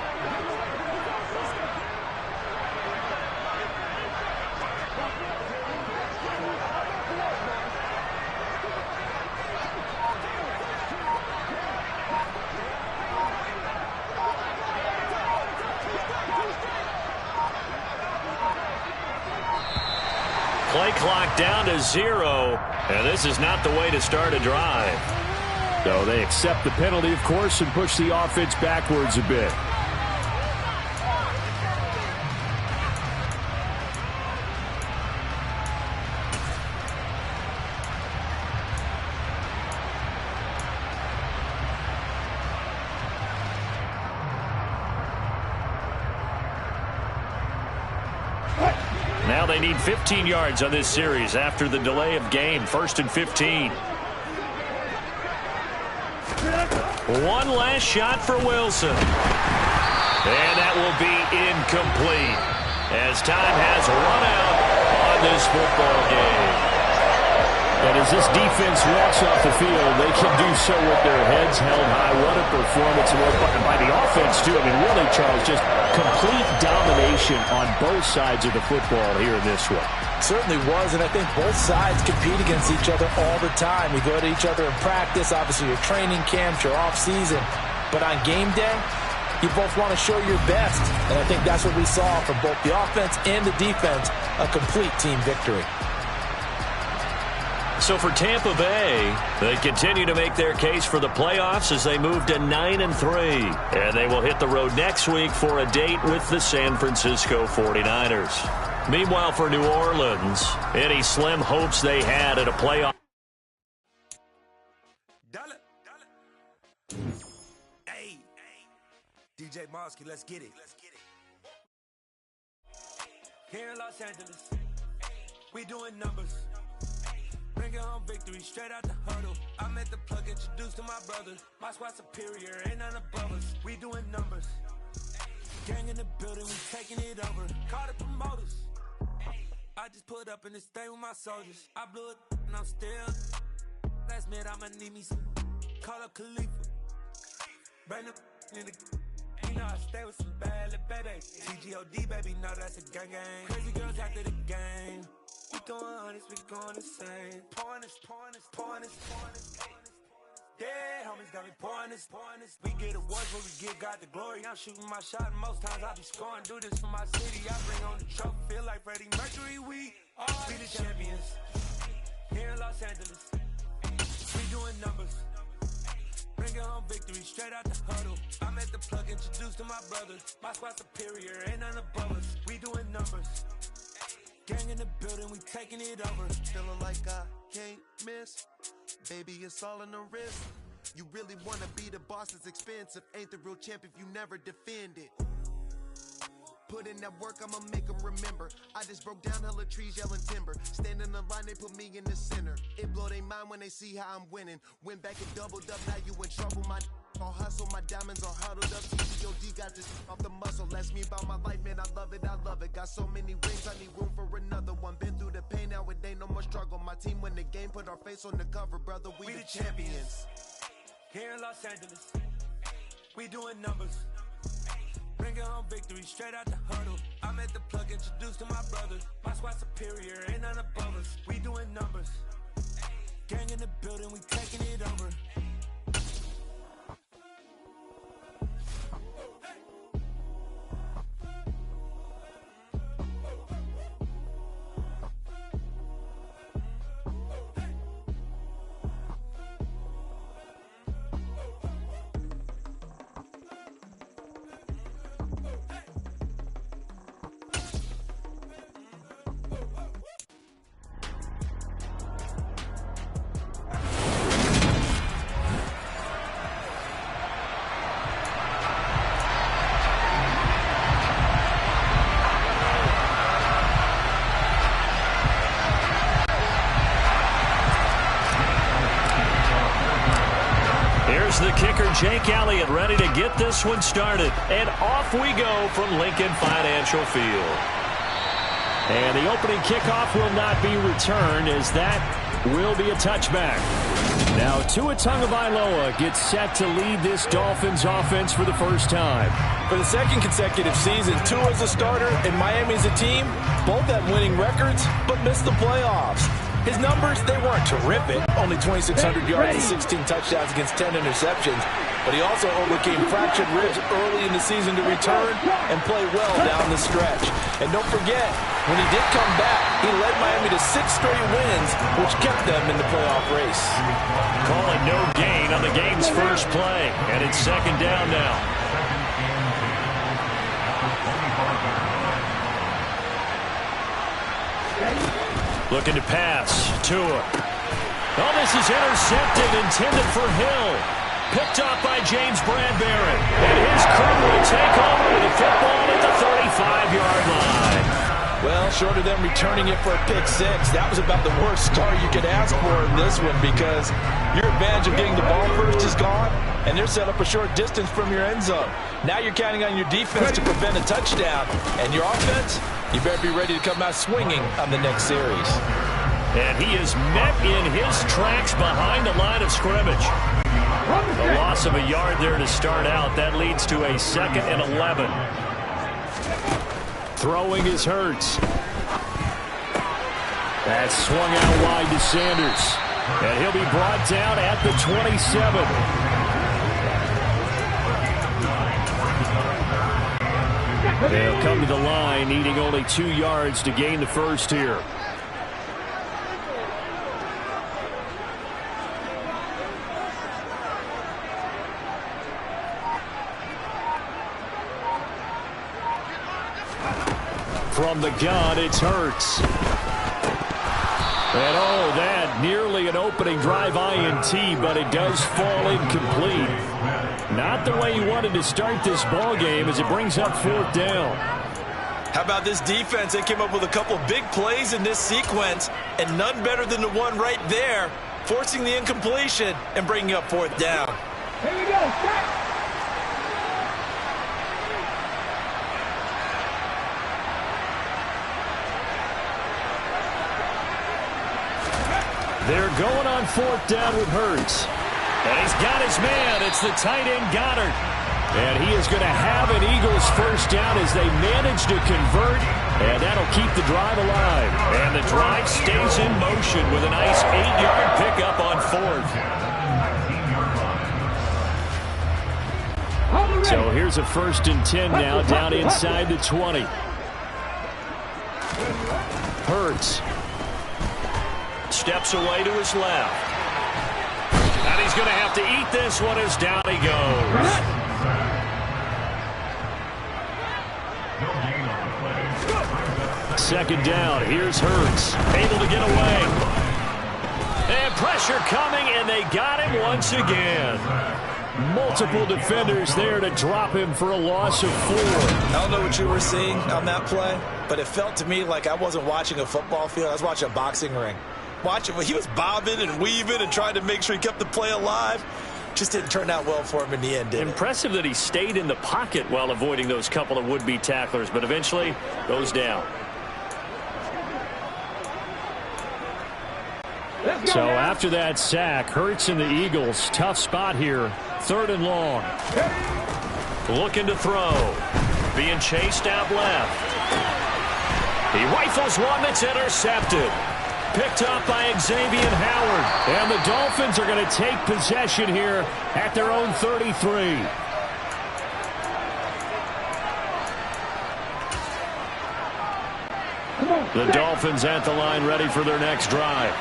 Speaker 1: Play clock down to 0, and this is not the way to start a drive.
Speaker 2: So they accept the penalty, of course, and push the offense backwards a bit.
Speaker 1: Now they need 15 yards on this series after the delay of game. 1st and 15. One last shot for Wilson. And that will be incomplete as time has run out on this football game.
Speaker 2: And as this defense walks off the field, they can do so with their heads held high. What a performance by the offense, too. I mean, really, Charles, just complete domination on both sides of the football here in this one.
Speaker 3: Certainly was, and I think both sides compete against each other all the time. You go at each other in practice, obviously your training camps, your off-season. But on game day, you both want to show your best. And I think that's what we saw from both the offense and the defense, a complete team victory.
Speaker 1: So for Tampa Bay, they continue to make their case for the playoffs as they move to 9-3. And they will hit the road next week for a date with the San Francisco 49ers. Meanwhile, for New Orleans, any slim hopes they had at a playoff.
Speaker 5: Hey, DJ Mosky, let's get it. Here in Los Angeles, we doing numbers. Bringing home victory straight out the huddle. I'm at the plug, introduced to my brothers. My squad superior, ain't none above us. We doing numbers. Gang in the building, we taking it over. Call the promoters. I just put up in this thing with my soldiers. I blew it and I'm still. Last minute I'ma need me some. Call up Khalifa. Bring up in the. You know I stay with some bad little baby. TGOD baby, know that's a gang gang. Crazy girls after the game. We going honest, we going insane. Pouring this. Dead homies got me pouring this. We get awards where we give God the glory. I'm shooting my shot and most times I be scoring. Do this for my city, I bring on the trophy. Feel like Freddie Mercury, we all be the champions. Here in Los Angeles, we doing numbers. Bringing home victory straight out the huddle. I'm at the plug, introduced to my brothers. My squad superior, ain't none above us. We doing numbers. Gang in the building, we taking it over.
Speaker 6: Feeling like I can't miss. Baby, it's all in the wrist. You really wanna be the boss, it's expensive. Ain't the real champ if you never defend it. Put in that work, I'ma make them remember. I just broke down hella trees, yelling timber. Stand in the line, they put me in the center. It blow their mind when they see how I'm winning. Went back and doubled up, now you in trouble. My all hustle, my diamonds are huddled up. TGOD got this off the muscle. Ask me about my life, man, I love it. Got so many rings, I need room for another one. Been through the pain, now it ain't no more struggle. My team win the game, put our face on the cover, brother. We the champions.
Speaker 5: Here in Los Angeles, we doing numbers. Bringing home victory straight out the huddle. I'm at the plug, introduced to my brothers. My squad superior, ain't none above us. We doing numbers. Gang in the building, we taking it over.
Speaker 1: The kicker, Jake Elliott, ready to get this one started. And off we go from Lincoln Financial Field. And the opening kickoff will not be returned as that will be a touchback. Now Tua Tagovailoa gets set to lead this Dolphins offense for the first time.
Speaker 3: For the second consecutive season, Tua as a starter and Miami as a team both have winning records but missed the playoffs. His numbers, they weren't terrific. Only 2,600 yards and 16 touchdowns against 10 interceptions. But he also overcame fractured ribs early in the season to return and play well down the stretch. And don't forget, when he did come back, he led Miami to 6 straight wins, which kept them in the playoff race.
Speaker 1: Calling no gain on the game's first play. And it's second down now. Looking to pass. Tua. Oh, this is intercepted, intended for Hill. Picked off by James Bradbury. And his crew will take over with the football at the 35-yard line.
Speaker 3: Well, short of them returning it for a pick six, that was about the worst start you could ask for in this one because your advantage of getting the ball first is gone, and they're set up a short distance from your end zone. Now you're counting on your defense to prevent a touchdown, and your offense, you better be ready to come out swinging on the next series.
Speaker 2: And he is met in his tracks behind the line of scrimmage. A loss of a yard there to start out. That leads to a 2nd and 11. Throwing is Hurts. That's swung out wide to Sanders. And he'll be brought down at the 27. They'll come to the line, needing only 2 yards to gain the first here. From the gun, it's Hurts. And oh, that nearly an opening drive INT, but it does fall incomplete. Not the way you wanted to start this ball game as it brings up 4th down.
Speaker 3: How about this defense? They came up with a couple of big plays in this sequence, and none better than the one right there, forcing the incompletion and bringing up 4th down.
Speaker 7: Here we go. Start.
Speaker 2: They're going on 4th down with Hurts. And he's got his man. It's the tight end Goddard. And he is going to have an Eagles first down as they manage to convert. And that'll keep the drive alive. And the drive stays in motion with a nice 8-yard pickup on 4th. So here's a 1st and 10 now down inside the 20. Hurts.
Speaker 1: Steps away to his left. And he's going to have to eat this one as down he goes.
Speaker 2: Second down. Here's Hurts.
Speaker 1: Able to get away. And pressure coming, and they got him once again.
Speaker 2: Multiple defenders there to drop him for a loss of 4.
Speaker 3: I don't know what you were seeing on that play, but it felt to me like I wasn't watching a football field. I was watching a boxing ring. He was bobbing and weaving and trying to make sure he kept the play alive. Just didn't turn out well for him in the end, did it?
Speaker 1: Impressive that he stayed in the pocket while avoiding those couple of would-be tacklers, but eventually goes down.
Speaker 2: So after that sack, Hurts and the Eagles, tough spot here. 3rd and long.
Speaker 1: Looking to throw. Being chased out left. He rifles one that's intercepted. Picked up by Xavier Howard.
Speaker 2: And the Dolphins are going to take possession here at their own 33. The Dolphins at the line ready for their next drive.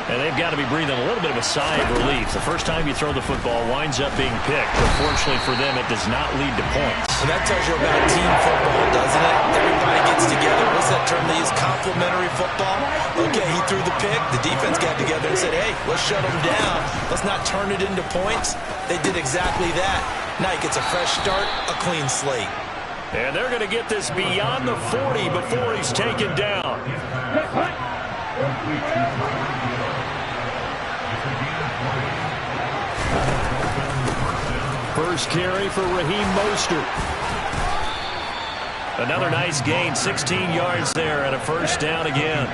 Speaker 1: And they've got to be breathing a little bit of a sigh of relief. The first time you throw the football winds up being picked. But fortunately for them, it does not lead to points.
Speaker 3: And that tells you about team football, doesn't it? Everybody gets together. What's that term they use? Complementary football. Okay, he threw the pick. The defense got together and said, hey, let's shut him down. Let's not turn it into points. They did exactly that. Now he gets a fresh start, a clean slate.
Speaker 1: And they're going to get this beyond the 40 before he's taken down.
Speaker 2: First carry for Raheem Mostert.
Speaker 1: Another nice gain, 16 yards there and a first down again.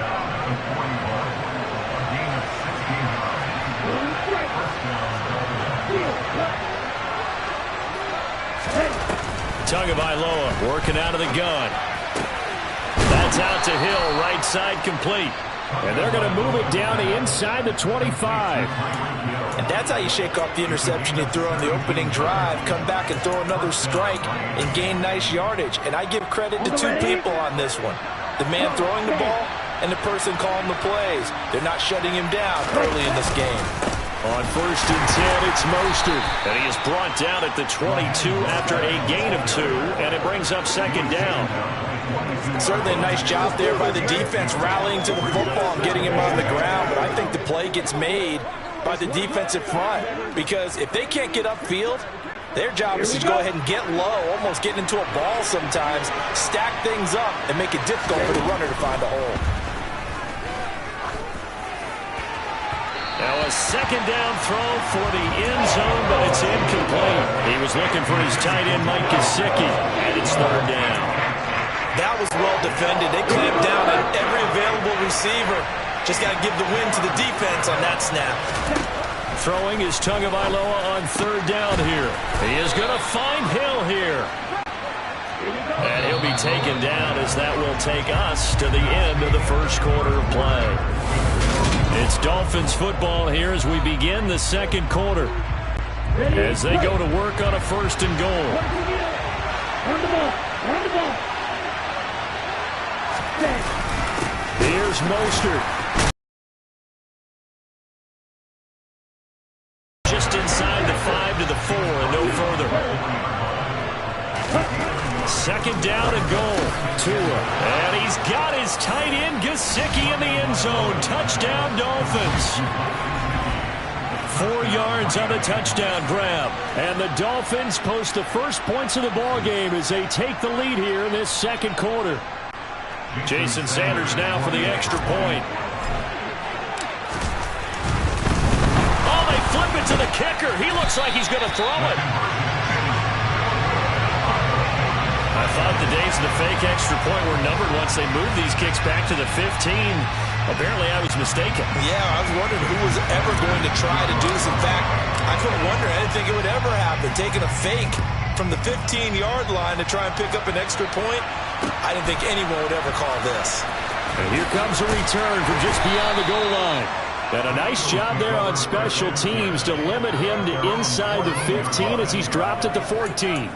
Speaker 1: Tagovailoa working out of the gun. That's out to Hill, right side complete.
Speaker 2: And they're going to move it down to inside the 25.
Speaker 3: And that's how you shake off the interception you threw on the opening drive, come back and throw another strike and gain nice yardage. And I give credit to 2 people on this one. The man throwing the ball and the person calling the plays. They're not shutting him down early in this game.
Speaker 2: On 1st and 10, it's Mostert.
Speaker 1: And he is brought down at the 22 after a gain of 2, and it brings up 2nd down.
Speaker 3: Certainly a nice job there by the defense rallying to the football and getting him on the ground, but I think the play gets made by the defensive front because if they can't get upfield, Their job is to go ahead and get low, almost getting into a ball sometimes, stack things up, and make it difficult for the runner to find a hole.
Speaker 2: Now a second down throw for the end zone, but it's incomplete. He was looking for his tight end, Mike Gesicki, and it's third down.
Speaker 3: That was well defended. They clamped down on every available receiver. Just got to give the win to the defense on that snap.
Speaker 2: Throwing is Tagovailoa on third down here. He is going to find Hill here. And he'll be taken down as that will take us to the end of the first quarter of play. It's Dolphins football here as we begin the second quarter. As they go to work on a first and goal. Here's Mostert. Just inside the 5 to the 4 and no further. Second down and goal. Tua. And he's got his tight end Gesicki in the end zone. Touchdown Dolphins. 4 yards on the touchdown grab. And the Dolphins post the first points of the ball game as they take the lead here in this second quarter. Jason Sanders now for the extra point. Oh, they flip it to the kicker. He looks like he's going to throw it. I thought the days of the fake extra point were numbered once they moved these kicks back to the 15. Apparently, I was mistaken.
Speaker 3: Yeah, I was wondering who was ever going to try to do this. In fact, I couldn't wonder. I didn't think it would ever happen. Taking a fake from the 15-yard line to try and pick up an extra point, I didn't think anyone would ever call this.
Speaker 2: And here comes a return from just beyond the goal line. And a nice job there on special teams to limit him to inside the 15 as he's dropped at the 14.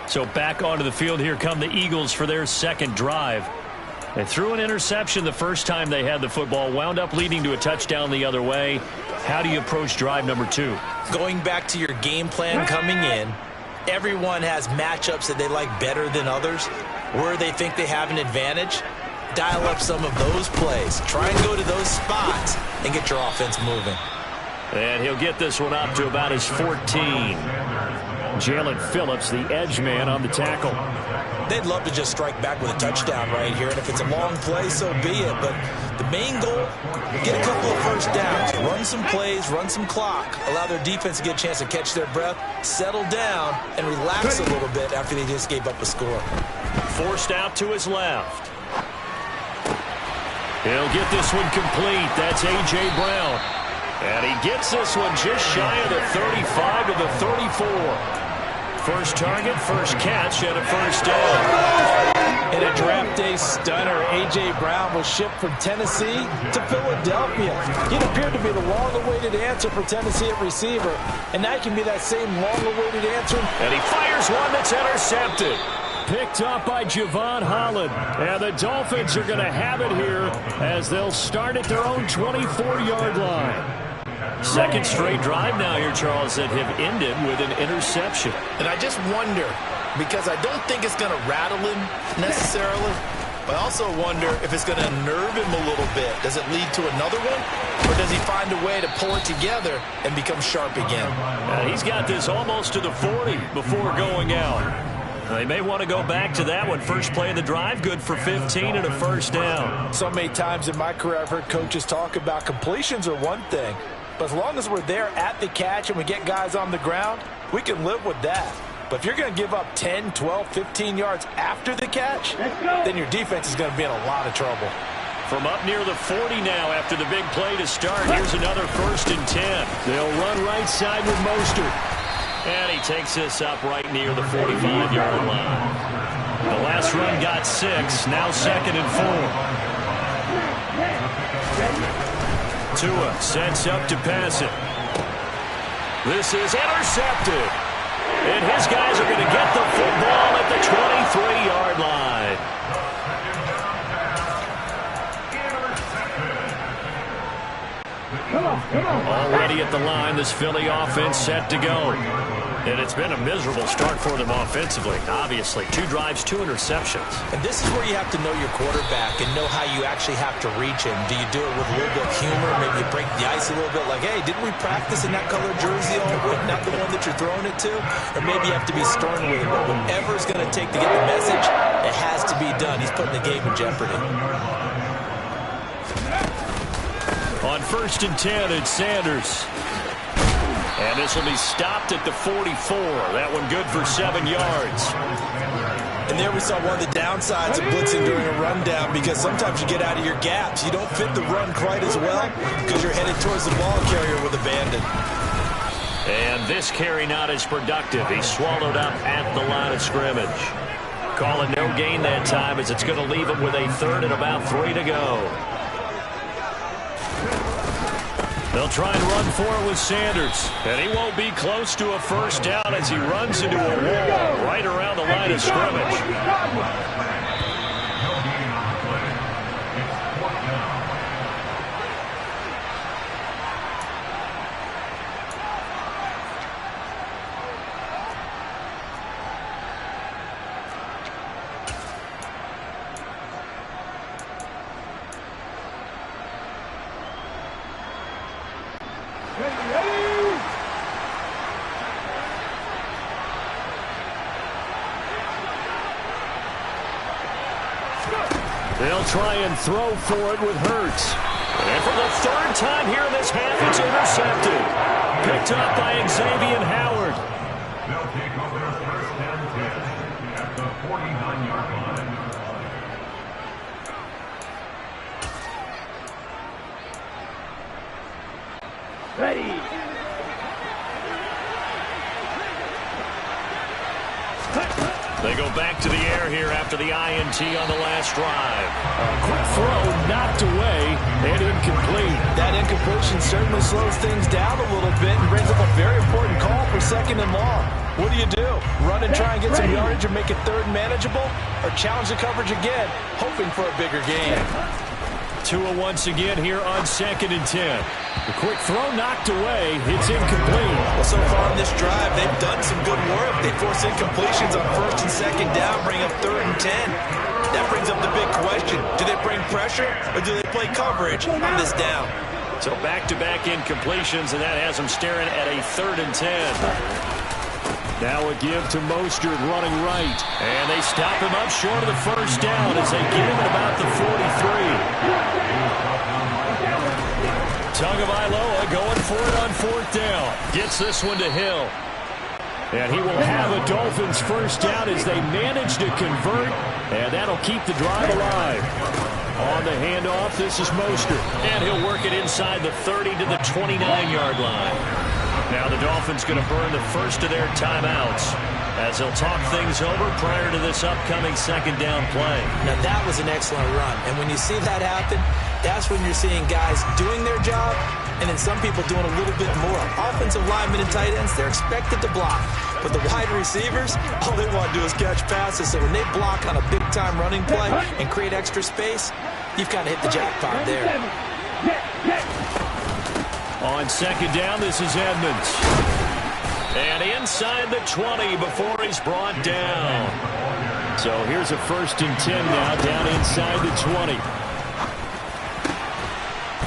Speaker 2: So back onto the field here come the Eagles for their second drive. They threw an interception the first time they had the football, wound up leading to a touchdown the other way. How do you approach drive number 2?
Speaker 3: Going back to your game plan coming in, everyone has matchups that they like better than others. Where they think they have an advantage, dial up some of those plays. Try and go to those spots and get your offense moving.
Speaker 2: And he'll get this one up to about his 14. Jalen Phillips, the edge man on the tackle.
Speaker 3: They'd love to just strike back with a touchdown right here, and if it's a long play, so be it. But the main goal, get a couple of first downs, run some plays, run some clock, allow their defense to get a chance to catch their breath, settle down, and relax a little bit after they just gave up a score.
Speaker 2: Forced out to his left. He'll get this one complete. That's A.J. Brown. And he gets this one just shy of the 35 to the 34. First target, first catch, and a first down.
Speaker 3: In a draft day stunner, A.J. Brown was shipped from Tennessee to Philadelphia. It appeared to be the long-awaited answer for Tennessee at receiver, and now he can be that same long-awaited answer.
Speaker 2: And he fires one that's intercepted. Picked up by Javon Holland. And the Dolphins are going to have it here as they'll start at their own 24-yard line. Second straight drive now here, Charles, that have ended with an interception.
Speaker 3: And I just wonder, because I don't think it's going to rattle him necessarily, but I also wonder if it's going to unnerve him a little bit. Does it lead to another one? Or does he find a way to pull it together and become sharp again?
Speaker 2: He's got this almost to the 40 before going out. They may want to go back to that one. First play of the drive, good for 15 and a first down.
Speaker 3: So many times in my career I've heard coaches talk about completions are one thing, but as long as we're there at the catch and we get guys on the ground, we can live with that. But if you're going to give up 10, 12, 15 yards after the catch, then your defense is going to be in a lot of trouble.
Speaker 2: From up near the 40 now after the big play to start, here's another 1st and 10. They'll run right side with Mostert. And he takes this up right near the 45-yard line. The last run got 6, now 2nd and 4. Tua sets up to pass it. This is intercepted. And his guys are going to get the football at the 23-yard line. Already at the line, this Philly offense set to go. And it's been a miserable start for them offensively, obviously. 2 drives, 2 interceptions.
Speaker 3: And this is where you have to know your quarterback and know how you actually have to reach him. Do you do it with a little bit of humor? Maybe you break the ice a little bit like, hey, didn't we practice in that color jersey all week, not the one that you're throwing it to? Or maybe you have to be stern with him. But whatever it's going to take to get the message, it has to be done. He's putting the game in jeopardy.
Speaker 2: On 1st and 10, it's Sanders. And this will be stopped at the 44. That one good for 7 yards.
Speaker 3: And there we saw one of the downsides of blitzing during a rundown, because sometimes you get out of your gaps. You don't fit the run quite as well because you're headed towards the ball carrier with abandon.
Speaker 2: And this carry not as productive. He's swallowed up at the line of scrimmage. Call it no gain that time, as it's going to leave him with a 3rd and about 3 to go. They'll try and run for it with Sanders. And he won't be close to a first down as he runs into a wall right around the line of scrimmage. They'll try and throw for it with Hurts. And for the 3rd time here in this half, it's intercepted. Picked up by Xavier Howard.
Speaker 7: They'll take over 1st and 10 at the 49-yard line.
Speaker 2: Ready. They go back to the air here after the INT on the last drive. A quick throw knocked away and incomplete.
Speaker 3: That incompletion certainly slows things down a little bit and brings up a very important call for 2nd and long. What do? Run and try and get some yardage and make it 3rd manageable? Or challenge the coverage again, hoping for a bigger gain?
Speaker 2: Tua once again here on 2nd and 10. The quick throw knocked away. It's incomplete.
Speaker 3: Well, so far on this drive, they've done some good work. They force incompletions on 1st and 2nd down, bring up 3rd and 10. That brings up the big question. Do they bring pressure or do they play coverage on this down?
Speaker 2: So back-to-back incompletions, and that has them staring at a 3rd and 10. Now a give to Mostert running right. And they stop him up short of the first down as they get him at about the 43. Tagovailoa going for it on 4th down. Gets this one to Hill. And he will have a Dolphins first down as they manage to convert. And that'll keep the drive alive. On the handoff, this is Mostert. And he'll work it inside the 30 to the 29-yard line. Now the Dolphins going to burn the first of their timeouts as they'll talk things over prior to this upcoming 2nd down play.
Speaker 3: Now that was an excellent run. And when you see that happen, that's when you're seeing guys doing their job and then some people doing a little bit more. Offensive linemen and tight ends, they're expected to block. But the wide receivers, all they want to do is catch passes. So when they block on a big-time running play and create extra space, you've kind of hit the jackpot there.
Speaker 2: On 2nd down, this is Edmonds. And inside the 20 before he's brought down. So here's a 1st and 10 now, down inside the 20.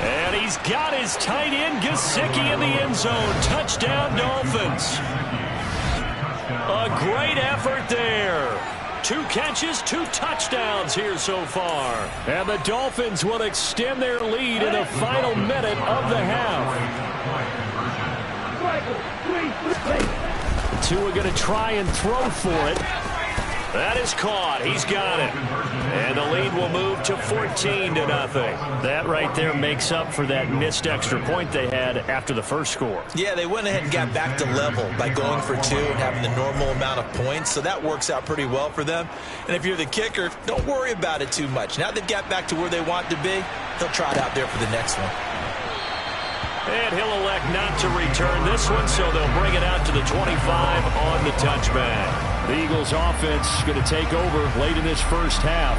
Speaker 2: And he's got his tight end, Gesicki, in the end zone. Touchdown, Dolphins. A great effort there. 2 catches, 2 touchdowns here so far. And the Dolphins will extend their lead in the final minute of the half. Tua going to try and throw for it. That is caught. He's got it. And the lead will move to 14-0. That right there makes up for that missed extra point they had after the first score.
Speaker 3: Yeah, they went ahead and got back to level by going for 2 and having the normal amount of points. So that works out pretty well for them. And if you're the kicker, don't worry about it too much. Now they've got back to where they want to be, they'll try it out there for the next one.
Speaker 2: And he'll elect not to return this one, so they'll bring it out to the 25 on the touchback. The Eagles offense going to take over late in this first half.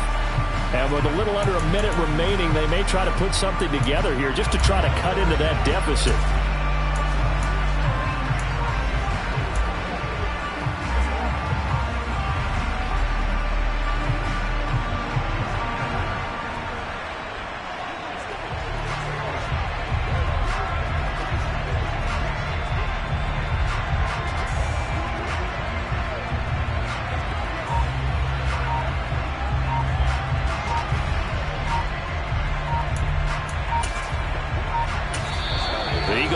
Speaker 2: And with a little under a minute remaining, they may try to put something together here just to try to cut into that deficit.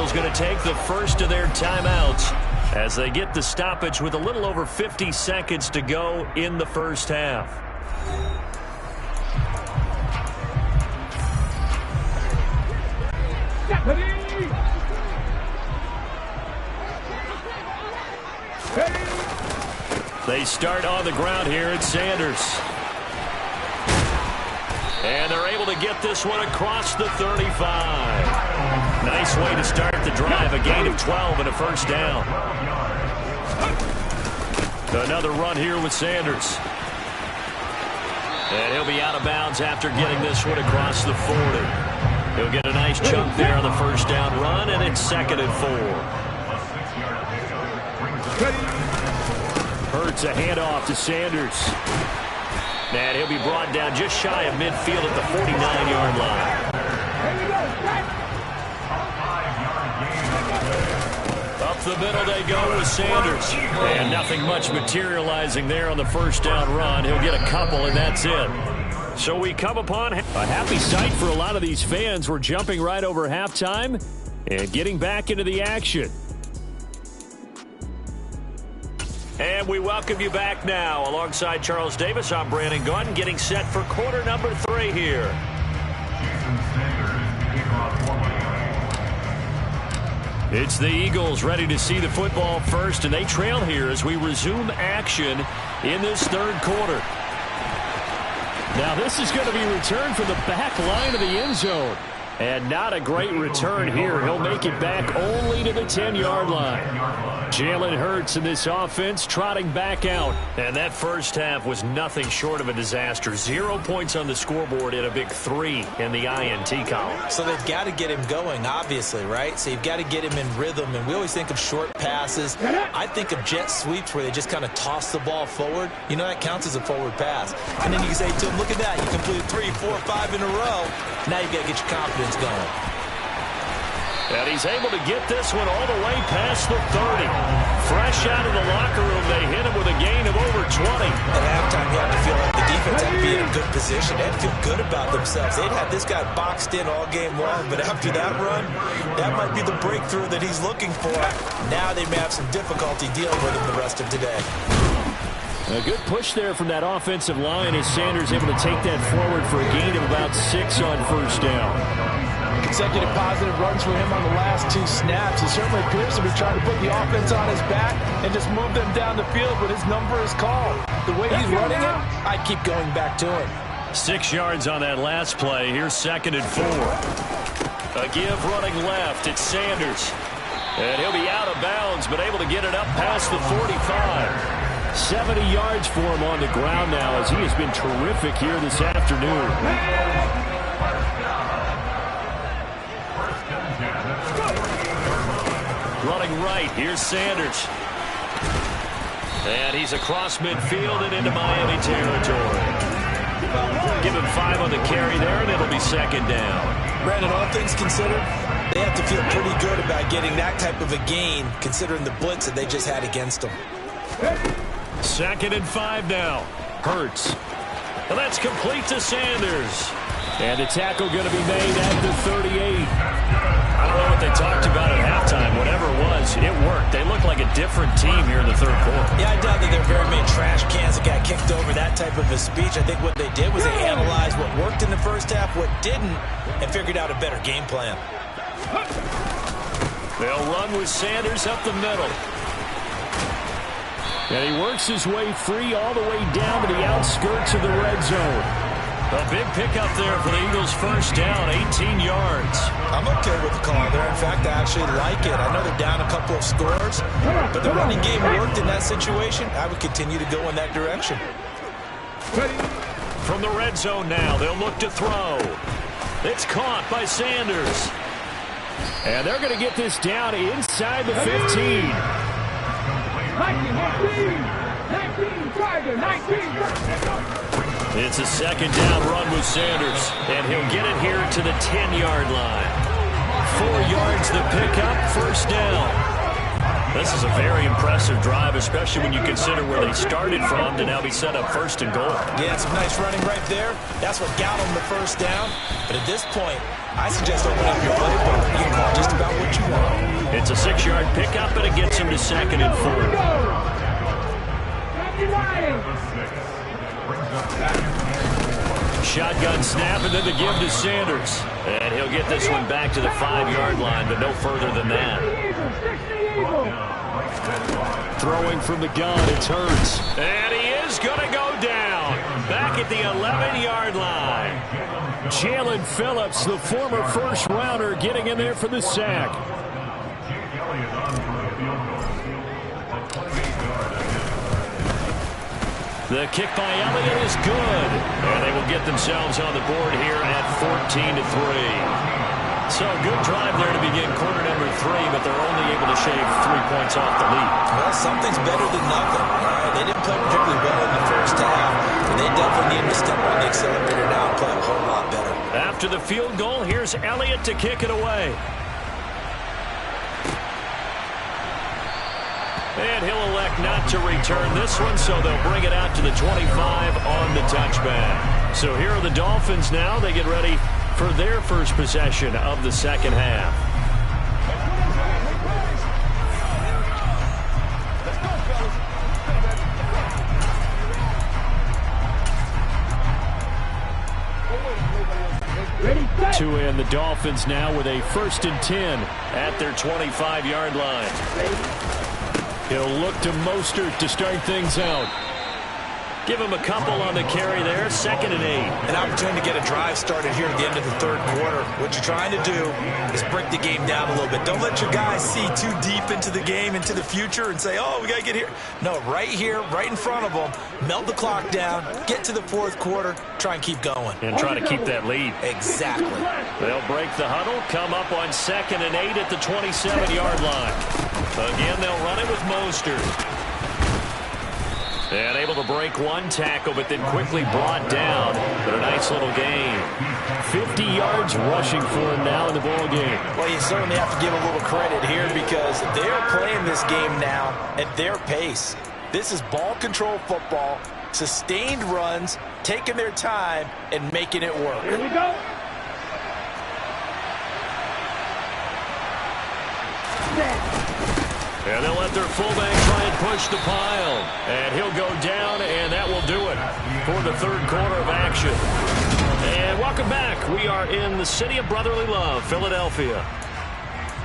Speaker 1: Eagles going to take the first of their timeouts as they get the stoppage with a little over 50 seconds to go in the first half. They start on the ground here at Sanders. And they're able to get this one across the 35. Nice way to start the drive. A gain of 12 and a first down. Another run here with Sanders. And he'll be out of bounds after getting this one across the 40. He'll get a nice chunk there on the first down run, and it's 2nd and 4.
Speaker 2: Hurts a handoff to Sanders.
Speaker 1: And he'll be brought down just shy of midfield at the 49-yard line. Up the middle they go with Sanders. And nothing much materializing there on the first down run. He'll get a couple, and that's it. So we come upon a happy sight for a lot of these fans. We're jumping right over halftime and getting back into the action. And we welcome you back now. Alongside Charles Davis, I'm Brandon Gaudin, getting set for quarter number 3 here. It's the Eagles ready to see the football first, and they trail here as we resume action in this third quarter. Now this is going to be returned from the back line of the end zone. And not a great return here. He'll make it back only to the 10-yard line. Jalen Hurts in this offense trotting back out. And that first half was nothing short of a disaster. 0 points on the scoreboard and a big 3 in the INT column.
Speaker 3: So they've got to get him going, obviously, right? So you've got to get him in rhythm. And we always think of short passes. I think of jet sweeps where they just kind of toss the ball forward. You know, that counts as a forward pass. And then you can say to him, look at that. You completed 3, 4, 5 in a row. Now you've got to get your confidence going.
Speaker 1: And he's able to get this one all the way past the 30. Fresh out of the locker room, they hit him with a gain of over 20.
Speaker 3: At halftime, you have to feel like the defense had to be in a good position. They had to feel good about themselves. They'd had this guy boxed in all game long, but after that run, that might be the breakthrough that he's looking for. Now they may have some difficulty dealing with him the rest of today.
Speaker 2: A good push there from that offensive line as Sanders able to take that forward for a gain of about 6 on first down.
Speaker 3: Consecutive positive runs for him on the last 2 snaps. He certainly appears to be trying to put the offense on his back and just move them down the field when his number is called. The way he's running it, I keep going back to him.
Speaker 1: 6 yards on that last play. Here's 2nd and 4. A give running left. It's Sanders. And he'll be out of bounds, but able to get it up past the 45.
Speaker 2: 70 yards for him on the ground now as he has been terrific here this afternoon.
Speaker 1: Running right, here's Sanders. And he's across midfield and into Miami territory. Give him 5 on the carry there, and it'll be 2nd down.
Speaker 3: Brandon, all things considered, they have to feel pretty good about getting that type of a gain, considering the blitz that they just had against them.
Speaker 1: 2nd and 5 now. Hurts. And that's complete to Sanders.
Speaker 2: And the tackle going to be made at the 38.
Speaker 1: I don't know what they talked about at halftime. Whatever it was, it worked. They look like a different team here in the third quarter.
Speaker 3: Yeah, I doubt that there are very many trash cans that got kicked over, that type of a speech. I think what they did was they analyzed what worked in the first half, what didn't, and figured out a better game plan.
Speaker 1: They'll run with Sanders up the middle.
Speaker 2: And he works his way free all the way down to the outskirts of the red zone.
Speaker 1: A big pickup there for the Eagles' first down, 18 yards.
Speaker 3: I'm okay with the call there. In fact, I actually like it. I know they're down a couple of scores, but the running game worked in that situation. I would continue to go in that direction.
Speaker 1: From the red zone now, they'll look to throw. It's caught by Sanders.
Speaker 2: And they're going to get this down inside the 15.
Speaker 7: 19.
Speaker 1: It's a 2nd down run with Sanders, and he'll get it here to the 10-yard line. 4 yards the pickup, first down.
Speaker 2: This is a very impressive drive, especially when you consider where they started from to now be set up first and goal.
Speaker 3: Yeah, some nice running right there. That's what got them the first down. But at this point, I suggest open up your playbook. You can call just about what you want.
Speaker 2: It's a 6-yard pickup, and it gets him to 2nd and 4. Shotgun snap, and then the give to Sanders. And he'll get this one back to the 5-yard line, but no further than that. Throwing from the gun, it's Hurts.
Speaker 1: And he is going to go down. Back at the 11-yard line.
Speaker 2: Jalen Phillips, the former first-rounder, getting in there for the sack. The kick by Elliott is good. And they will get themselves on the board here at 14-3. So good drive there to begin quarter number 3, but they're only able to shave 3 points off the lead.
Speaker 3: Well, something's better than nothing. They didn't play particularly well in the first half, but they definitely need to step on the accelerator now and play a whole lot better.
Speaker 2: After the field goal, here's Elliott to kick it away. And he'll elect not to return this one, so they'll bring it out to the 25 on the touchback. So here are the Dolphins now. They get ready for their first possession of the second half. To end the Dolphins now with a 1st and 10 at their 25-yard line. He'll look to Mostert to start things out. Give him a couple on the carry there. 2nd and 8.
Speaker 3: An opportunity to get a drive started here at the end of the third quarter. What you're trying to do is break the game down a little bit. Don't let your guys see too deep into the game, into the future, and say, oh, we got to get here. No, right here, right in front of them, melt the clock down, get to the fourth quarter, try and keep going.
Speaker 2: And try to keep that lead.
Speaker 3: Exactly.
Speaker 2: They'll break the huddle, come up on 2nd and 8 at the 27-yard line. Again, they'll run it with Mostert. And able to break one tackle, but then quickly brought down. But a nice little gain. 50 yards rushing for him now in the ball game.
Speaker 3: Well, you certainly have to give a little credit here because they're playing this game now at their pace. This is ball control football, sustained runs, taking their time, and making it work.
Speaker 8: Here we go.
Speaker 2: And they'll let their fullback try and push the pile. And he'll go down, and that will do it for the third quarter of action. And welcome back. We are in the city of brotherly love, Philadelphia.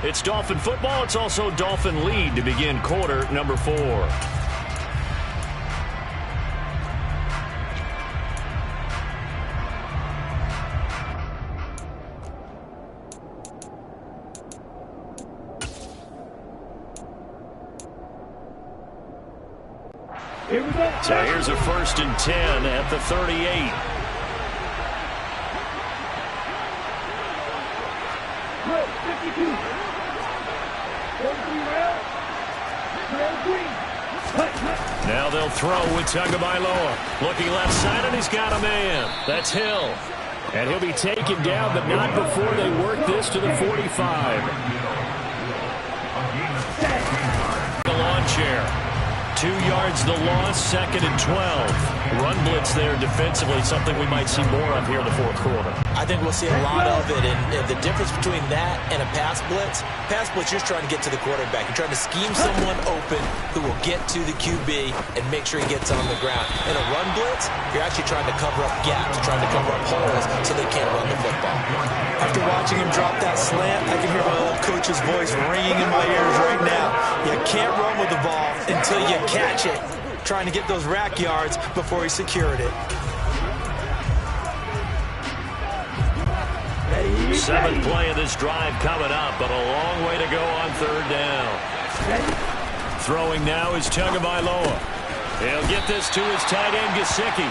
Speaker 2: It's Dolphin football. It's also Dolphin lead to begin quarter number 4.
Speaker 8: Here we go.
Speaker 2: So here's a 1st and 10 at the 38.
Speaker 8: Look, 52. 43
Speaker 2: Now they'll throw with Tagovailoa. Looking left side, and he's got a man. That's Hill. And he'll be taken down, but not before they work this to the 45. The lawn chair. 2 yards the loss, 2nd and 12. Run blitz there defensively, something we might see more of here in the fourth quarter.
Speaker 3: I think we'll see a lot of it, and the difference between that and a pass blitz, you're trying to get to the quarterback. You're trying to scheme someone open who will get to the QB and make sure he gets on the ground. In a run blitz, you're actually trying to cover up gaps, trying to cover up holes so they can't run the football. After watching him drop that slant, I can hear my old coach's voice ringing in my ears right now. You can't run with the ball until you catch it. Trying to get those rack yards before he secured it.
Speaker 2: 7th play of this drive coming up, but a long way to go on 3rd down. Throwing now is Tagovailoa. He'll get this to his tight end, Gesicki.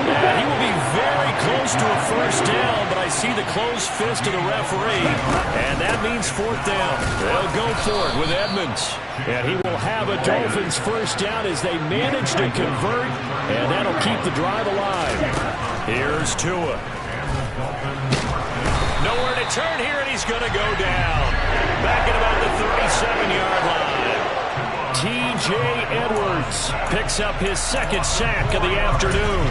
Speaker 2: And he will be very close to a 1st down, but I see the closed fist of the referee, and that means 4th down. They'll go for it with Edmonds. And he will have a Dolphins 1st down as they manage to convert, and that'll keep the drive alive. Here's Tua. Nowhere to turn here, and he's going to go down. Back at about the 37-yard line. T.J. Edwards picks up his second sack of the afternoon.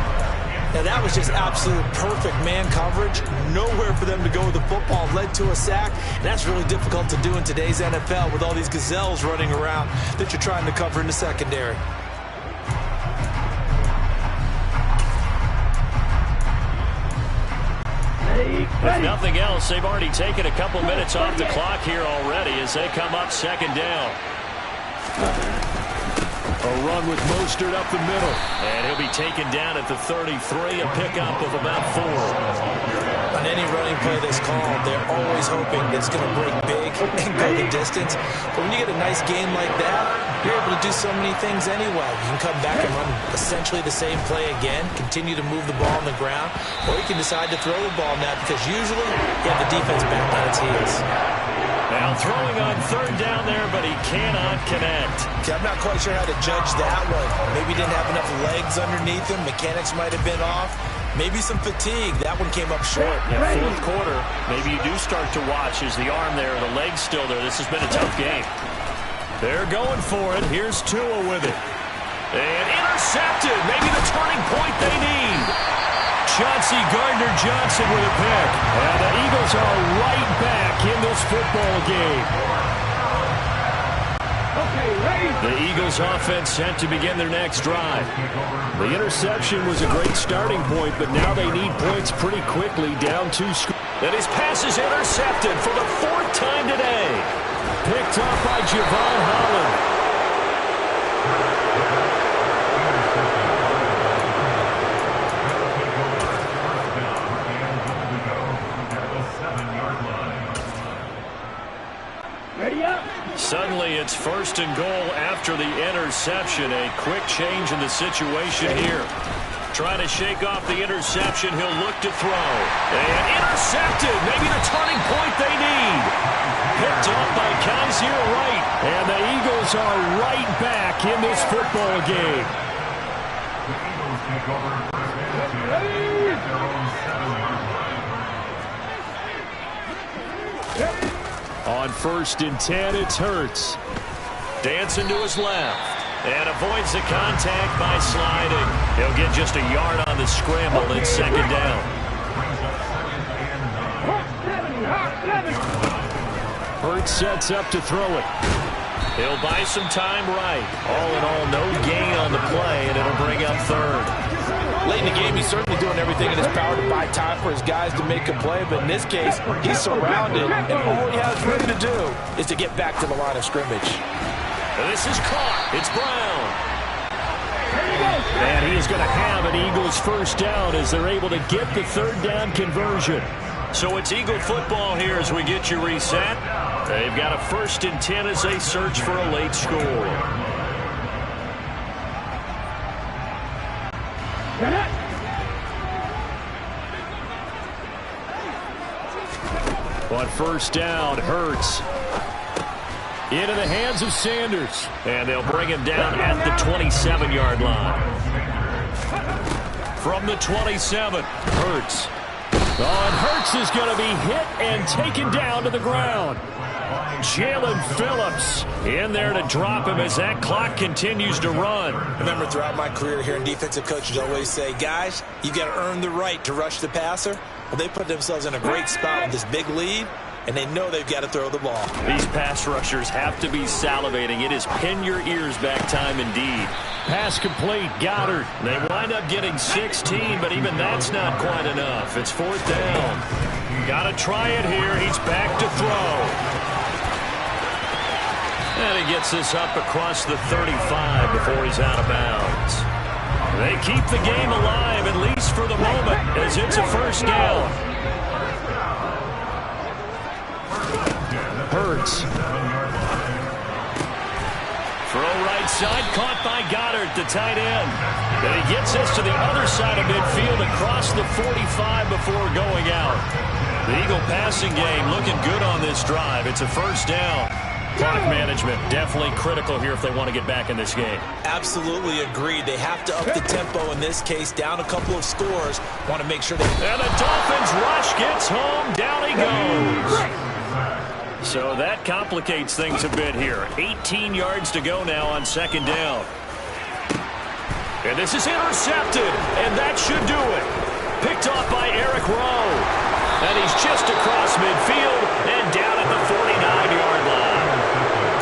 Speaker 3: Now that was just absolute perfect man coverage. Nowhere for them to go with the football. Led to a sack. And that's really difficult to do in today's NFL with all these gazelles running around that you're trying to cover in the secondary.
Speaker 2: If nothing else, they've already taken a couple minutes off the clock here already as they come up second down. A run with Mostert up the middle. And he'll be taken down at the 33, a pickup of about 4.
Speaker 3: On any running play that's called, they're always hoping that it's going to break big and go the distance. But when you get a nice game like that, you're able to do so many things anyway. You can come back and run essentially the same play again, continue to move the ball on the ground, or you can decide to throw the ball now because usually you have the defense back on its heels.
Speaker 2: Now throwing on third down there, but he cannot connect.
Speaker 3: Okay, I'm not quite sure how to judge that one. Maybe he didn't have enough legs underneath him. Mechanics might have been off. Maybe some fatigue. That one came up short.
Speaker 2: Yeah, fourth quarter, maybe you do start to watch as the arm there, the leg's still there. This has been a tough game. They're going for it. Here's Tua with it. And intercepted. Maybe the turning point they need. Chauncey Gardner-Johnson with a pick. And the Eagles are right back in this football game. The Eagles offense set to begin their next drive. The interception was a great starting point, but now they need points pretty quickly, down 2 scores.
Speaker 1: And his pass is intercepted for the 4th time today.
Speaker 2: Picked up by Javon Holland. Suddenly, it's 1st and goal after the interception. A quick change in the situation here. Trying to shake off the interception. He'll look to throw. And intercepted. Maybe the turning point they need. Picked up by Kaiser Wright. And the Eagles are right back in this football game.
Speaker 7: The Eagles take over first and 10 at their own 7-yard line.
Speaker 2: On 1st and 10, it's Hurts.
Speaker 1: Dancing to his left. And avoids the contact by sliding. He'll get just a yard on the scramble. It's 2nd down.
Speaker 2: Hurts sets up to throw it.
Speaker 1: He'll buy some time right. All in all, no gain on the play, and it'll bring up 3rd.
Speaker 3: Late in the game, he's certainly doing everything in his power to buy time for his guys to make a play. But in this case, he's surrounded, and all he has room to do is to get back to the line of scrimmage.
Speaker 1: And this is caught. It's Brown.
Speaker 2: And he is going to have an Eagles 1st down as they're able to get the 3rd down conversion.
Speaker 1: So it's Eagle football here as we get you reset. They've got a 1st and 10 as they search for a late score.
Speaker 2: On 1st down, Hurts. Into the hands of Sanders.
Speaker 1: And they'll bring him down at the 27-yard line.
Speaker 2: From the 27, Hurts. Hurts is going to be hit and taken down to the ground. Jalen Phillips in there to drop him as that clock continues to run.
Speaker 3: Remember, throughout my career here in defensive coaches always say, guys, you got to earn the right to rush the passer. Well, they put themselves in a great spot with this big lead, and they know they've got to throw the ball.
Speaker 1: These pass rushers have to be salivating. It is pin your ears back time indeed.
Speaker 2: Pass complete, Goddard.
Speaker 1: They wind up getting 16, but even that's not quite enough. It's 4th down. Got to try it here. He's back to throw. And he gets this up across the 35 before he's out of bounds. They keep the game alive, at least for the moment, as it's a 1st down.
Speaker 2: Hurts.
Speaker 1: Throw right side, caught by Goddard, the tight end. And he gets this to the other side of midfield across the 45 before going out. The Eagle passing game looking good on this drive. It's a 1st down. Clock management definitely critical here if they want to get back in this game.
Speaker 3: Absolutely agreed. They have to up the tempo in this case, down a couple of scores. Want to make sure they...
Speaker 1: And the Dolphins rush gets home. Down he goes.
Speaker 2: So that complicates things a bit here. 18 yards to go now on second down. And this is intercepted, and that should do it. Picked off by Eric Rowe. And he's just across midfield and down at the 49-yard line.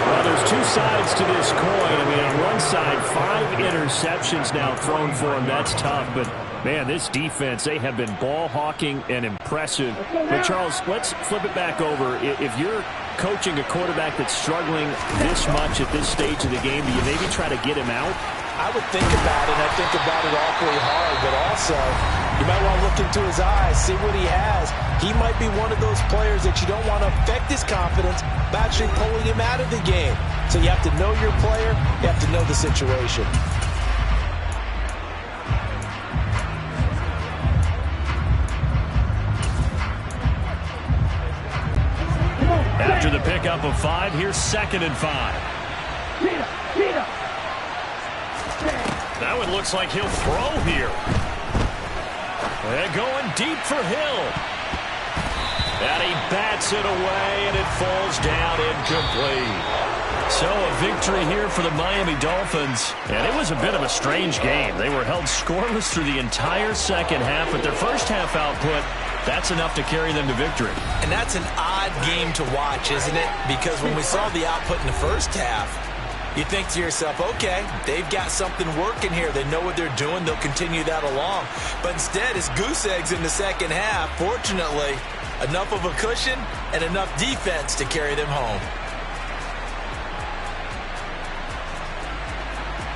Speaker 2: Well, there's two sides to this coin. I mean, on one side, 5 interceptions now thrown for him. That's tough, but man, this defense, they have been ball hawking and impressive. But, Charles, let's flip it back over. If you're coaching a quarterback that's struggling this much at this stage of the game, do you maybe try to get him out?
Speaker 3: I would think about it, and I think about it awfully hard, but also you might want to look into his eyes, see what he has. He might be one of those players that you don't want to affect his confidence by actually pulling him out of the game. So you have to know your player, you have to know the situation.
Speaker 2: After the pickup of 5, here's 2nd and 5. That one looks like he'll throw here. They're going deep for Hill. And he bats it away, and it falls down incomplete. So a victory here for the Miami Dolphins. And it was a bit of a strange game. They were held scoreless through the entire second half, but their first half output, that's enough to carry them to victory.
Speaker 3: And that's an odd game to watch, isn't it? Because when we saw the output in the first half, you think to yourself, okay, they've got something working here. They know what they're doing. They'll continue that along. But instead, it's goose eggs in the second half. Fortunately, enough of a cushion and enough defense to carry them home.